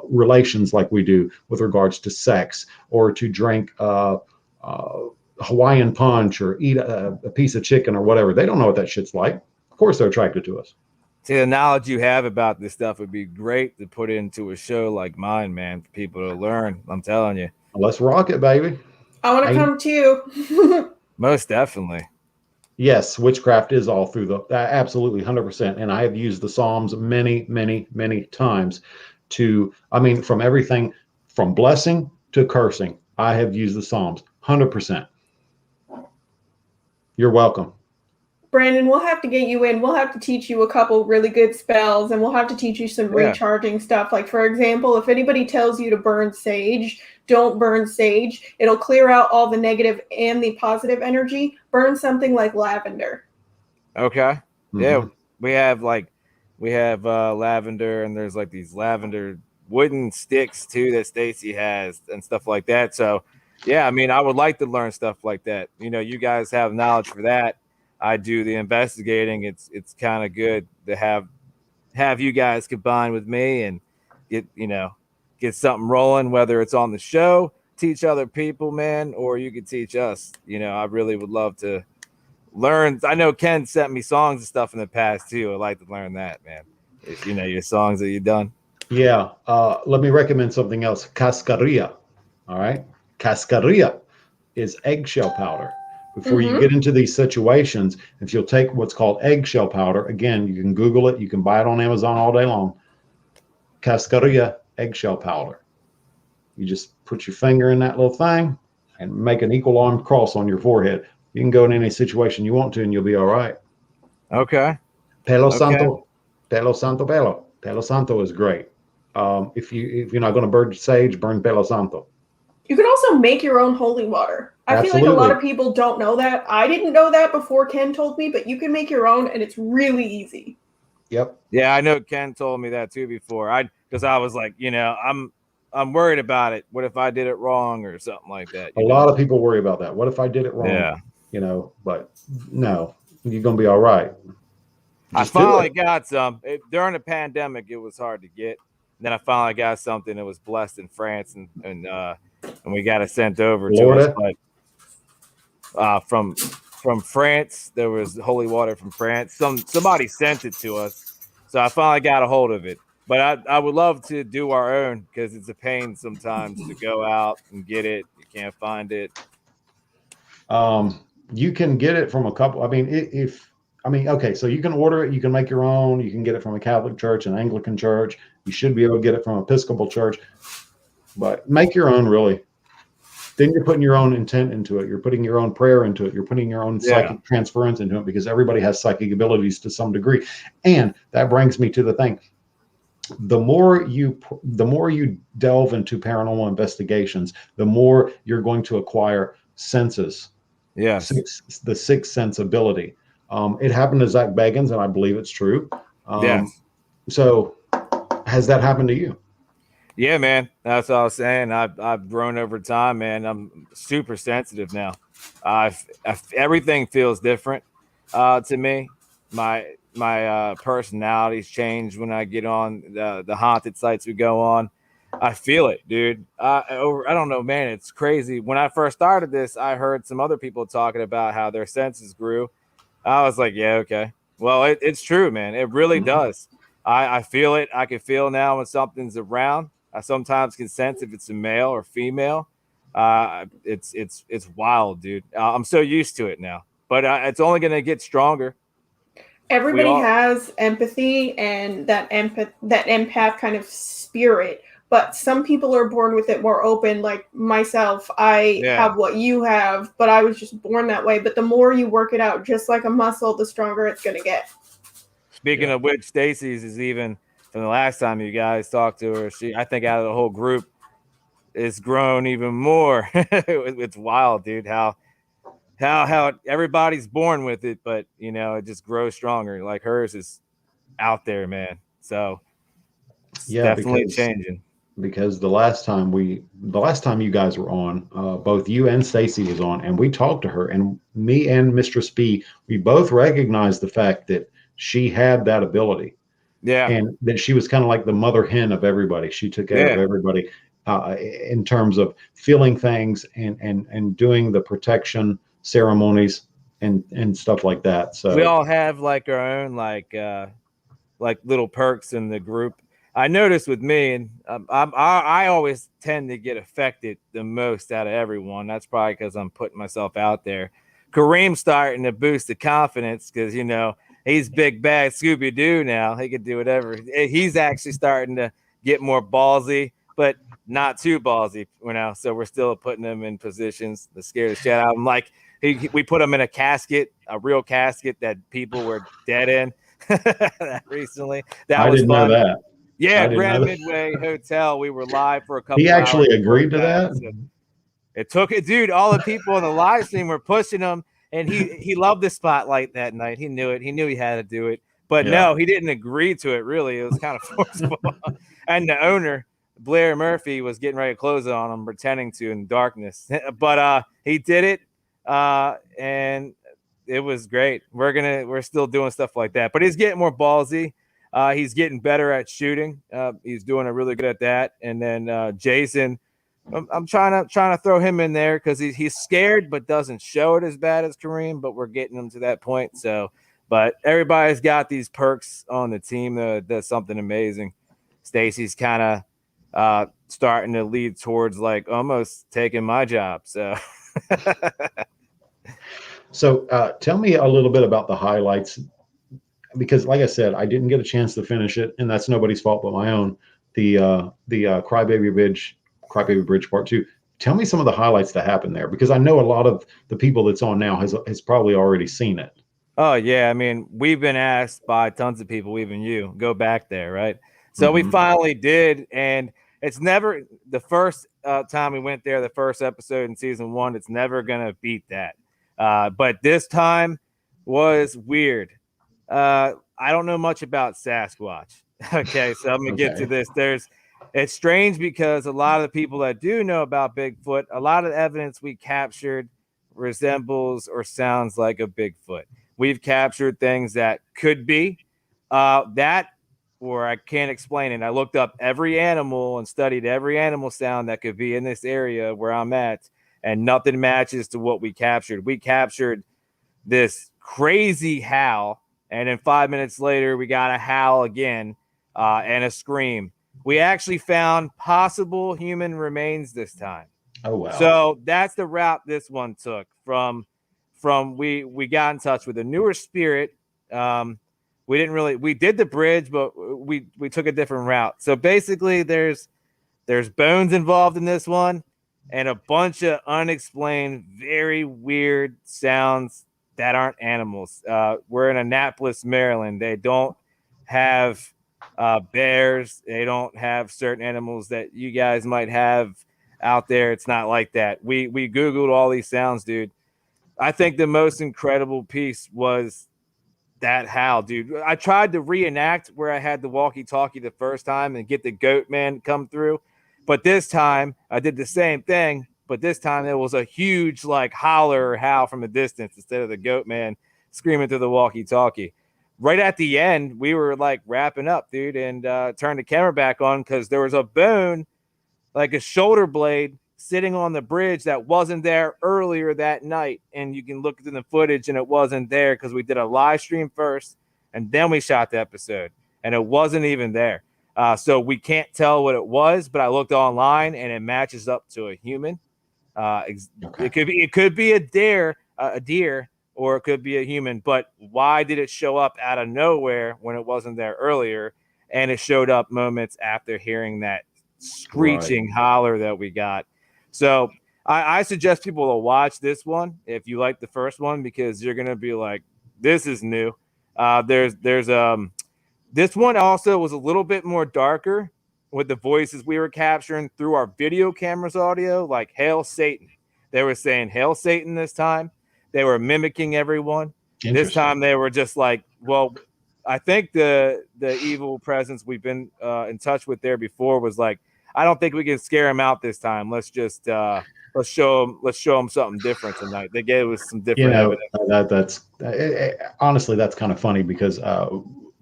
relations like we do with regards to sex, or to drink Hawaiian punch, or eat a piece of chicken or whatever. They don't know what that shit's like. Of course they're attracted to us. See, the knowledge you have about this stuff would be great to put into a show like mine, man, for people to learn. I'm telling you. Let's rock it, baby. I want to come too. Most definitely. Yes, witchcraft is all through absolutely 100%. And I have used the Psalms many, many, many times from everything from blessing to cursing. I have used the Psalms 100%. You're welcome. Brandon, we'll have to get you in. We'll have to teach you a couple really good spells, and we'll have to teach you some recharging stuff. Like, for example, if anybody tells you to burn sage, don't burn sage. It'll clear out all the negative and the positive energy. Burn something like lavender. Okay. Yeah, Mhm. we have lavender, and there's like these lavender wooden sticks too that Stacy has and stuff like that. So yeah, I mean, I would like to learn stuff like that. You know, you guys have knowledge for that. I do the investigating. It's kind of good to have you guys combine with me and get something rolling, whether it's on the show, teach other people, man, or you could teach us. You know, I really would love to learn. I know Ken sent me songs and stuff in the past too. I'd like to learn that, man. If you know your songs that you've done. Yeah. Let me recommend something else. Cascarilla. All right. Cascarilla is eggshell powder. Before you Mm-hmm. get into these situations, if you'll take what's called eggshell powder, again, you can Google it, you can buy it on Amazon all day long. Cascarilla eggshell powder. You just put your finger in that little thing and make an equal armed cross on your forehead. You can go in any situation you want to, and you'll be all right. Okay. Palo Okay. Santo, Palo Santo, Palo Santo is great. If you're not going to burn sage, burn Palo Santo. You can also make your own holy water. I feel like a lot Absolutely. of people don't know that. I didn't know that before Ken told me, but you can make your own and it's really easy. Yep. Yeah, I know Ken told me that too before. Because I was like, I'm worried about it. What if I did it wrong or something like that, A you know? lot of people worry about that. What if I did it wrong? Yeah. But no, you're going to be all right. I Just do finally it. got some. During the pandemic, it was hard to get. And then I finally got something that was blessed in France, and we got it sent over to us. Florida. But from France, there was holy water from France. Somebody sent it to us, so I finally got a hold of it. But I would love to do our own because it's a pain sometimes to go out and get it. You can't find it. You can get it from a couple. I mean, okay, so you can order it. You can make your own. You can get it from a Catholic church, an Anglican church. You should be able to get it from Episcopal church, but make your own really. Then you're putting your own intent into it. You're putting your own prayer into it. You're putting your own Yeah. psychic transference into it because everybody has psychic abilities to some degree. And that brings me to the thing. The more you delve into paranormal investigations, the more you're going to acquire senses. Yes. The sixth sense ability. It happened to Zach Bagans, and I believe it's true. Yes. So, has that happened to you? Yeah, man. That's all I was saying. I've grown over time, man. I'm super sensitive now. Everything feels different to me. My personalities change when I get on the haunted sites we go on. I feel it, dude. I don't know, man. It's crazy. When I first started this, I heard some other people talking about how their senses grew. I was like, yeah, okay. Well, it's true, man. It really does. I feel it. I can feel now when something's around. I sometimes can sense if it's a male or female. It's wild, dude. I'm so used to it now, but it's only going to get stronger. Everybody has empathy and that empath kind of spirit, but some people are born with it more open. Like myself, I have what you have, but I was just born that way. But the more you work it out, just like a muscle, the stronger it's going to get. Speaking of which, Stacy's is even from the last time you guys talked to her. I think out of the whole group, it's grown even more. It's wild, dude. How everybody's born with it, but it just grows stronger. Like hers is out there, man. So it's definitely changing. Because the last time you guys were on, both you and Stacy was on, and we talked to her, and me and Mistress B, we both recognized the fact that she had that ability. Yeah. And that she was kind of like the mother hen of everybody. She took care of everybody in terms of feeling things and doing the protection ceremonies and stuff like that. So we all have like our own like little perks in the group. I noticed with me, and I always tend to get affected the most out of everyone. That's probably because I'm putting myself out there. Kareem's starting to boost the confidence because he's big bad Scooby Doo now. He can do whatever. He's actually starting to get more ballsy, but not too ballsy So we're still putting him in positions to scare the shit out of him. Like we put him in a casket, a real casket that people were dead in recently. That was fun. Know that. Yeah, Grand Midway Hotel. We were live for a couple. He actually agreed to that. It took it, dude. All the people on the live stream were pushing him. And he loved the spotlight that night. He knew it. He knew he had to do it. But Yeah. no, he didn't agree to it, really. It was kind of forceful. And the owner, Blair Murphy, was getting ready to close it on him, pretending to in darkness. But he did it, and it was great. We're still doing stuff like that. But he's getting more ballsy. He's getting better at shooting. He's doing really good at that. And then Jason, I'm trying to throw him in there because he's scared but doesn't show it as bad as Kareem. But we're getting him to that point. So, but everybody's got these perks on the team that does something amazing. Stacy's kind of starting to lead towards like almost taking my job. So. So tell me a little bit about the highlights, because like I said, I didn't get a chance to finish it, and that's nobody's fault but my own. The Crybaby Bridge Part 2. Tell me some of the highlights that happened there, because I know a lot of the people that's on now has probably already seen it. Oh yeah, I mean, we've been asked by tons of people, even you, go back there, right? So we finally did, and it's never the first time we went there, the first episode in season 1. It's never gonna beat that. But this time was weird. I don't know much about Sasquatch. Okay, so I'm gonna get to this. It's strange because a lot of the people that do know about Bigfoot, a lot of the evidence we captured resembles or sounds like a Bigfoot. We've captured things that could be or I can't explain it. I looked up every animal and studied every animal sound that could be in this area where I'm at, and nothing matches to what we captured. We captured this crazy howl, and then 5 minutes later, we got a howl again and a scream. We actually found possible human remains this time. Oh, wow. So that's the route this one took from we got in touch with a newer spirit. We did the bridge, but we took a different route. So basically there's bones involved in this one and a bunch of unexplained, very weird sounds that aren't animals. We're in Annapolis, Maryland. They don't have bears. They don't have certain animals that you guys might have out there. It's not like that. We Googled all these sounds, dude. I think the most incredible piece was that howl, dude. I tried to reenact where I had the walkie-talkie the first time and get the goat man come through, but this time I did the same thing, but this time there was a huge like holler or howl from a distance instead of the goat man screaming through the walkie-talkie. Right at the end, we were like wrapping up, dude, and turned the camera back on because there was a bone, like a shoulder blade, sitting on the bridge that wasn't there earlier that night. And you can look through the footage and it wasn't there because we did a live stream first and then we shot the episode and it wasn't even there. So we can't tell what it was, but I looked online and it matches up to a human. It could be a deer, or it could be a human, but why did it show up out of nowhere when it wasn't there earlier? And it showed up moments after hearing that screeching holler that we got. So I suggest people to watch this one if you like the first one, because you're gonna be like, this is new. There's this one also was a little bit more darker with the voices we were capturing through our video cameras audio, like Hail Satan. They were saying Hail Satan this time. They were mimicking everyone. This time they were just like, well, I think the evil presence we've been in touch with there before was like, I don't think we can scare him out this time. Let's just let's show him something different tonight. They gave us some different evidence. Honestly, that's kind of funny because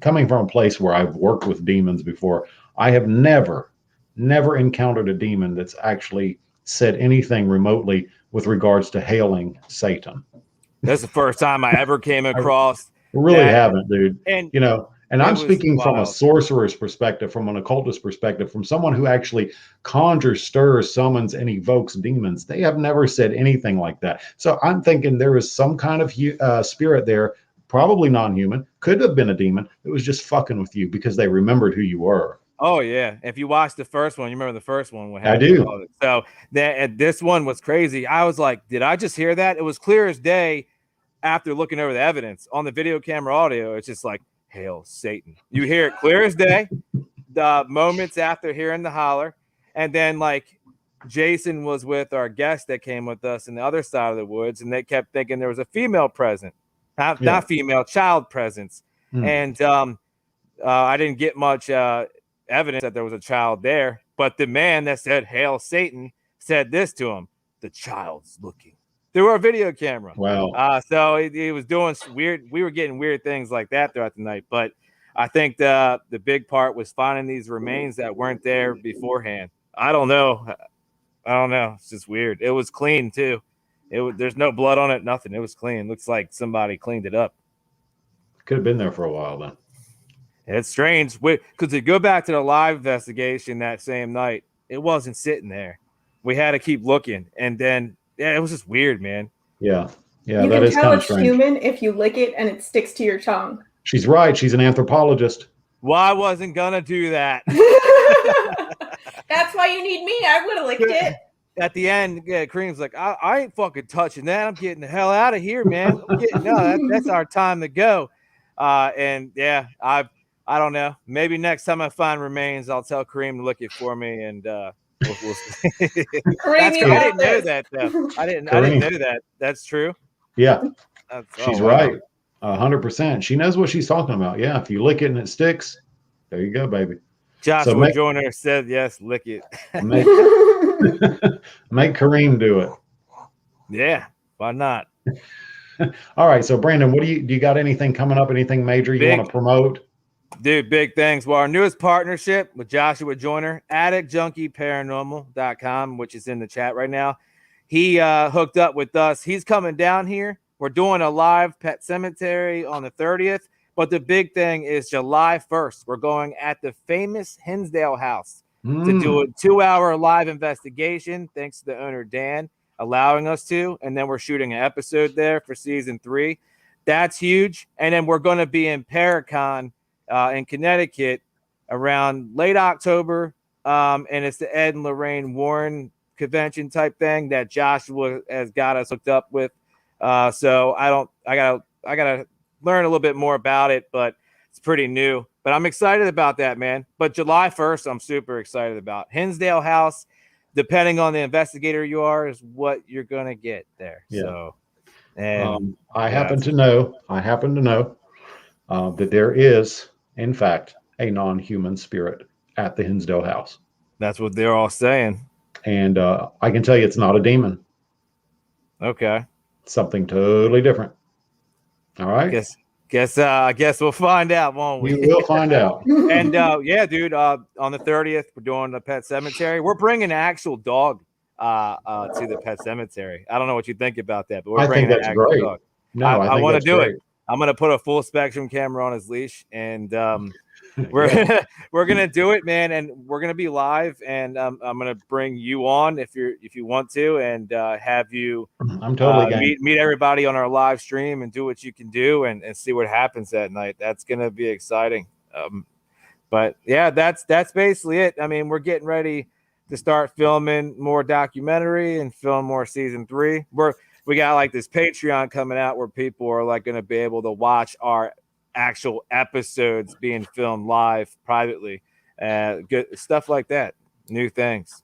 coming from a place where I've worked with demons before, I have never encountered a demon that's actually said anything remotely with regards to hailing Satan. That's the first time I ever came across. I really haven't, dude. And and I'm speaking from a sorcerer's perspective, from an occultist perspective, from someone who actually conjures, stirs, summons, and evokes demons. They have never said anything like that. So I'm thinking there was some kind of spirit there, probably non-human, could have been a demon. It was just fucking with you because they remembered who you were. Oh yeah, if you watched the first one, you remember the first one. I do. So this one was crazy. I was like, did I just hear that? It was clear as day. After looking over the evidence on the video camera audio, it's just like, Hail Satan. You hear it clear as day, the moments after hearing the holler. And then like Jason was with our guest that came with us in the other side of the woods, and they kept thinking there was a female present, not female, child presence. And I didn't get much evidence that there was a child there, but the man that said "Hail Satan" said this to him: "The child's looking through our video camera." Wow. So he was doing weird. We were getting weird things like that throughout the night, but I think the big part was finding these remains that weren't there beforehand. I don't know. It's just weird. It was clean too. There's no blood on it, nothing. It was clean. Looks like somebody cleaned it up. Could have been there for a while then. It's strange because to go back to the live investigation that same night, it wasn't sitting there. We had to keep looking, and then it was just weird, man. Yeah, You that can is tell kind of it's strange. human if you lick it and it sticks to your tongue. She's right. She's an anthropologist. Well, I wasn't gonna do that. That's why you need me. I would have licked it. At the end, Kareem's like, I ain't fucking touching that. I'm getting the hell out of here, man. That's our time to go. And yeah, I don't know. Maybe next time I find remains, I'll tell Kareem to look it for me, and we'll see. I didn't know that though. I didn't know that. That's true. Yeah, she's right. 100%. She knows what she's talking about. Yeah, if you lick it and it sticks, there you go, baby. Joshua Joyner said yes, lick it. Make Kareem do it. Yeah, why not? All right, so Brandon, do you got anything coming up? Anything major you want to promote? Dude, big thanks. Well, our newest partnership with Joshua Joyner, addictjunkieparanormal.com, which is in the chat right now. He hooked up with us. He's coming down here. We're doing a live pet cemetery on the 30th. But the big thing is July 1st. We're going at the famous Hinsdale house to do a 2-hour live investigation, thanks to the owner, Dan, allowing us to. And then we're shooting an episode there for season 3. That's huge. And then we're going to be in Paracon in Connecticut around late October. And it's the Ed and Lorraine Warren convention type thing that Joshua has got us hooked up with. So I gotta learn a little bit more about it, but it's pretty new. But I'm excited about that, man. But July 1st, I'm super excited about. Hinsdale House, depending on the investigator you are, is what you're gonna get there. Yeah. So, and I happen to know that there is, in fact, a non-human spirit at the Hinsdale House. That's what they're all saying. And I can tell you, it's not a demon. Okay. Something totally different. All right. I guess we'll find out, won't we? We will find out. And yeah, dude, on the 30th, we're doing the pet cemetery. We're bringing an actual dog to the pet cemetery. I don't know what you think about that, but we're bringing an actual dog. No, I want to do it. I'm going to put a full spectrum camera on his leash, and we're gonna do it, man. And we're gonna be live, and I'm gonna bring you on if you want to, and have you. I'm totally meet everybody on our live stream and do what you can do, and see what happens that night. That's gonna be exciting. But yeah, that's basically it. I mean, we're getting ready to start filming more documentary and film more season 3. We got like this Patreon coming out where people are like going to be able to watch our actual episodes being filmed live privately, good stuff like that. New things.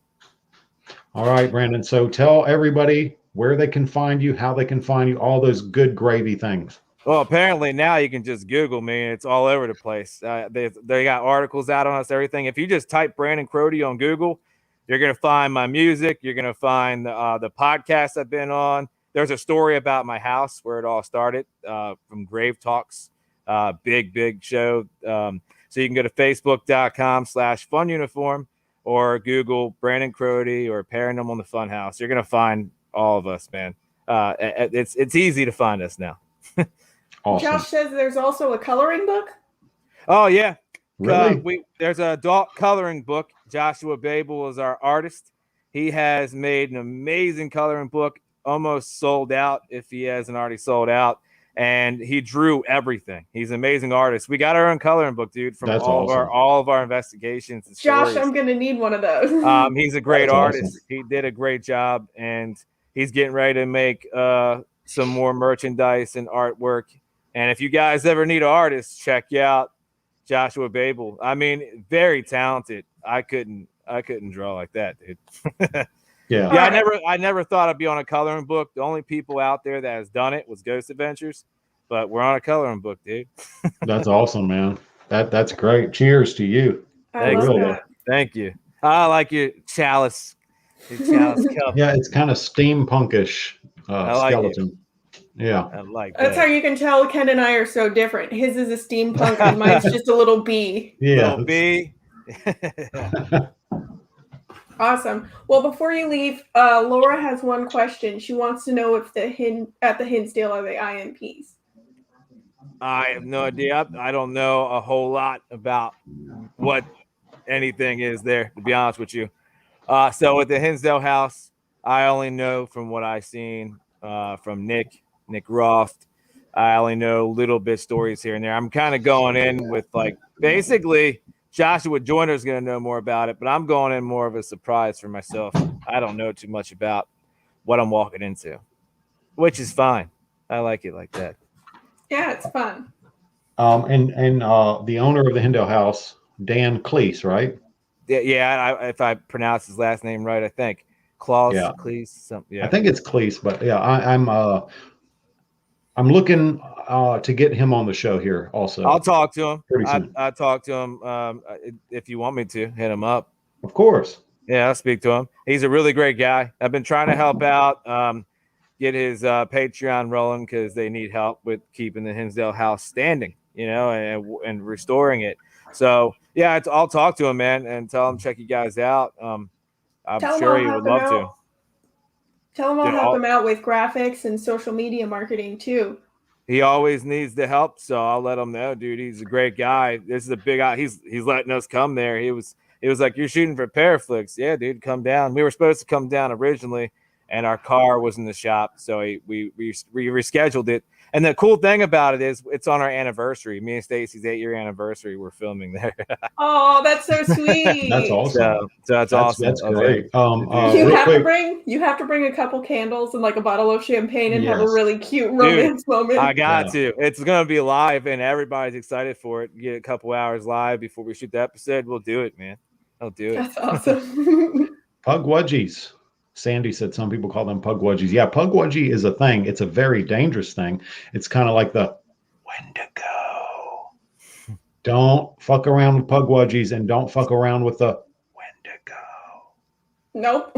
All right, Brandon. So tell everybody where they can find you, how they can find you, all those good gravy things. Well, apparently now you can just Google me and it's all over the place. They got articles out on us, everything. If you just type Brandon Crotti on Google, you're going to find my music. You're going to find the podcast I've been on. There's a story about my house where it all started, from Grave Talks. Big show. So you can go to facebook.com/fununiform or Google Brandon Crotti or Paranormal in the Funhouse. You're going to find all of us, man. It's easy to find us now. Awesome. Josh says there's also a coloring book. Oh, yeah. Really? There's an adult coloring book. Joshua Babel is our artist. He has made an amazing coloring book, almost sold out if he hasn't already sold out. And he drew everything. He's an amazing artist. We got our own coloring book, dude, from all of our investigations and Josh, stories. I'm gonna need one of those. He's a great artist. Awesome. He did a great job, and he's getting ready to make some more merchandise and artwork. And if you guys ever need an artist, check you out Joshua Babel. I mean, very talented. I couldn't draw like that, dude. Yeah. Yeah, All I never thought I'd be on a coloring book. The only people out there that has done it was Ghost Adventures, but we're on a coloring book, dude. That's awesome, man. That's great. Cheers to you. I Thanks, love real, man. that. Thank you. I like your chalice cup. Yeah, it's kind of steampunkish I like it. skeleton. Yeah. I like That's how that. you can tell Ken and I are so different. His is a steampunk and mine's just a little bee. Yeah. Little B. Awesome. Well, before you leave, Laura has one question. She wants to know if at the Hinsdale are they IMPs. I have no idea. I don't know a whole lot about what anything is there, to be honest with you. So at the Hinsdale house, I only know from what I've seen from Nick Roth. I only know little bit stories here and there. I'm kind of going in with like basically Joshua Joyner's going to know more about it, but I'm going in more of a surprise for myself. I don't know too much about what I'm walking into, which is fine. I like it like that. Yeah, it's fun. And the owner of the Hindle House, Dan Cleese, right? Yeah. If I pronounce his last name right, I think Klaus, Yeah. Cleese, something. Yeah. I think it's Cleese, but yeah, I'm looking to get him on the show here also. I'll talk to him. Pretty soon. I talk to him if you want me to hit him up. Of course. Yeah, I'll speak to him. He's a really great guy. I've been trying to help out, get his Patreon rolling because they need help with keeping the Hinsdale house standing, and restoring it. So yeah, I'll talk to him, man, and tell him check you guys out. I'm sure he would love to. Tell him I'll help him out with graphics and social media marketing too. He always needs the help, so I'll let him know, dude. He's a great guy. This is a big guy. He's letting us come there. He was like, "You're shooting for Paraflix." Yeah, dude, come down. We were supposed to come down originally, and our car was in the shop, so we rescheduled it. And the cool thing about it is it's on our anniversary. Me and Stacy's 8-year anniversary. We're filming there. Oh, that's so sweet. That's awesome. So that's awesome. That's great. You have to bring a couple candles and like a bottle of champagne and have a really cute romance moment. I got to. It's gonna be live, and everybody's excited for it. Get a couple hours live before we shoot the episode. We'll do it, man. I'll do it. That's awesome. Pugwudgies. Sandy said some people call them pugwudgies. Yeah, pugwudgie is a thing. It's a very dangerous thing. It's kind of like the Wendigo. Don't fuck around with pugwudgies and don't fuck around with the Wendigo. Nope.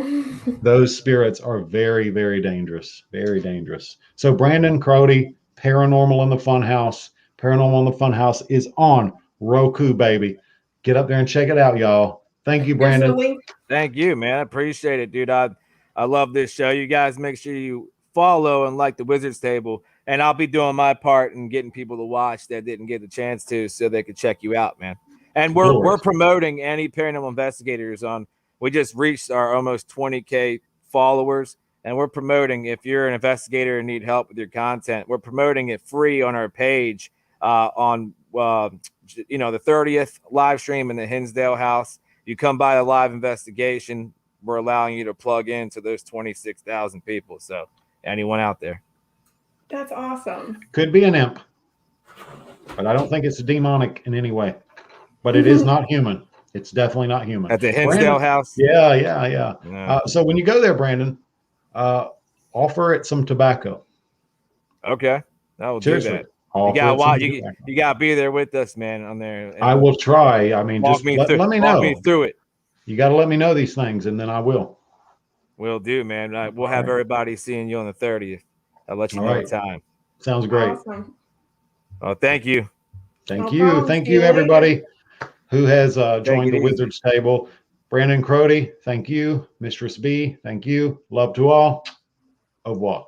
Those spirits are very, very dangerous. Very dangerous. So Brandon Crotti, Paranormal in the Funhouse. Paranormal in the Funhouse is on Roku, baby. Get up there and check it out, y'all. Thank you, Brandon. Thank you, man. I appreciate it, dude. I love this show. You guys make sure you follow and like the Wizards Table, and I'll be doing my part in getting people to watch that didn't get the chance to, so they could check you out, man. And we're promoting any paranormal investigators on. We just reached our almost 20K followers, and we're promoting if you're an investigator and need help with your content. We're promoting it free on our page on the 30th live stream in the Hinsdale house. You come by the live investigation, we're allowing you to plug into those 26,000 people. So anyone out there. That's awesome. Could be an imp, but I don't think it's demonic in any way. But it is not human. It's definitely not human. At the Hinsdale house? Yeah. So when you go there, Brandon, offer it some tobacco. Okay. I will do that. You gotta be there with us, man, on there. I will try. I mean, just let me know. Walk me through it. You got to let me know these things, and then I will. Will do, man. We'll have everybody seeing you on the 30th. I'll let you know the time. Sounds great. Awesome. Oh, thank you. Thank you, everybody who has joined the Wizards Table. Brandon Crotti, thank you. Mistress B, thank you. Love to all. Au revoir.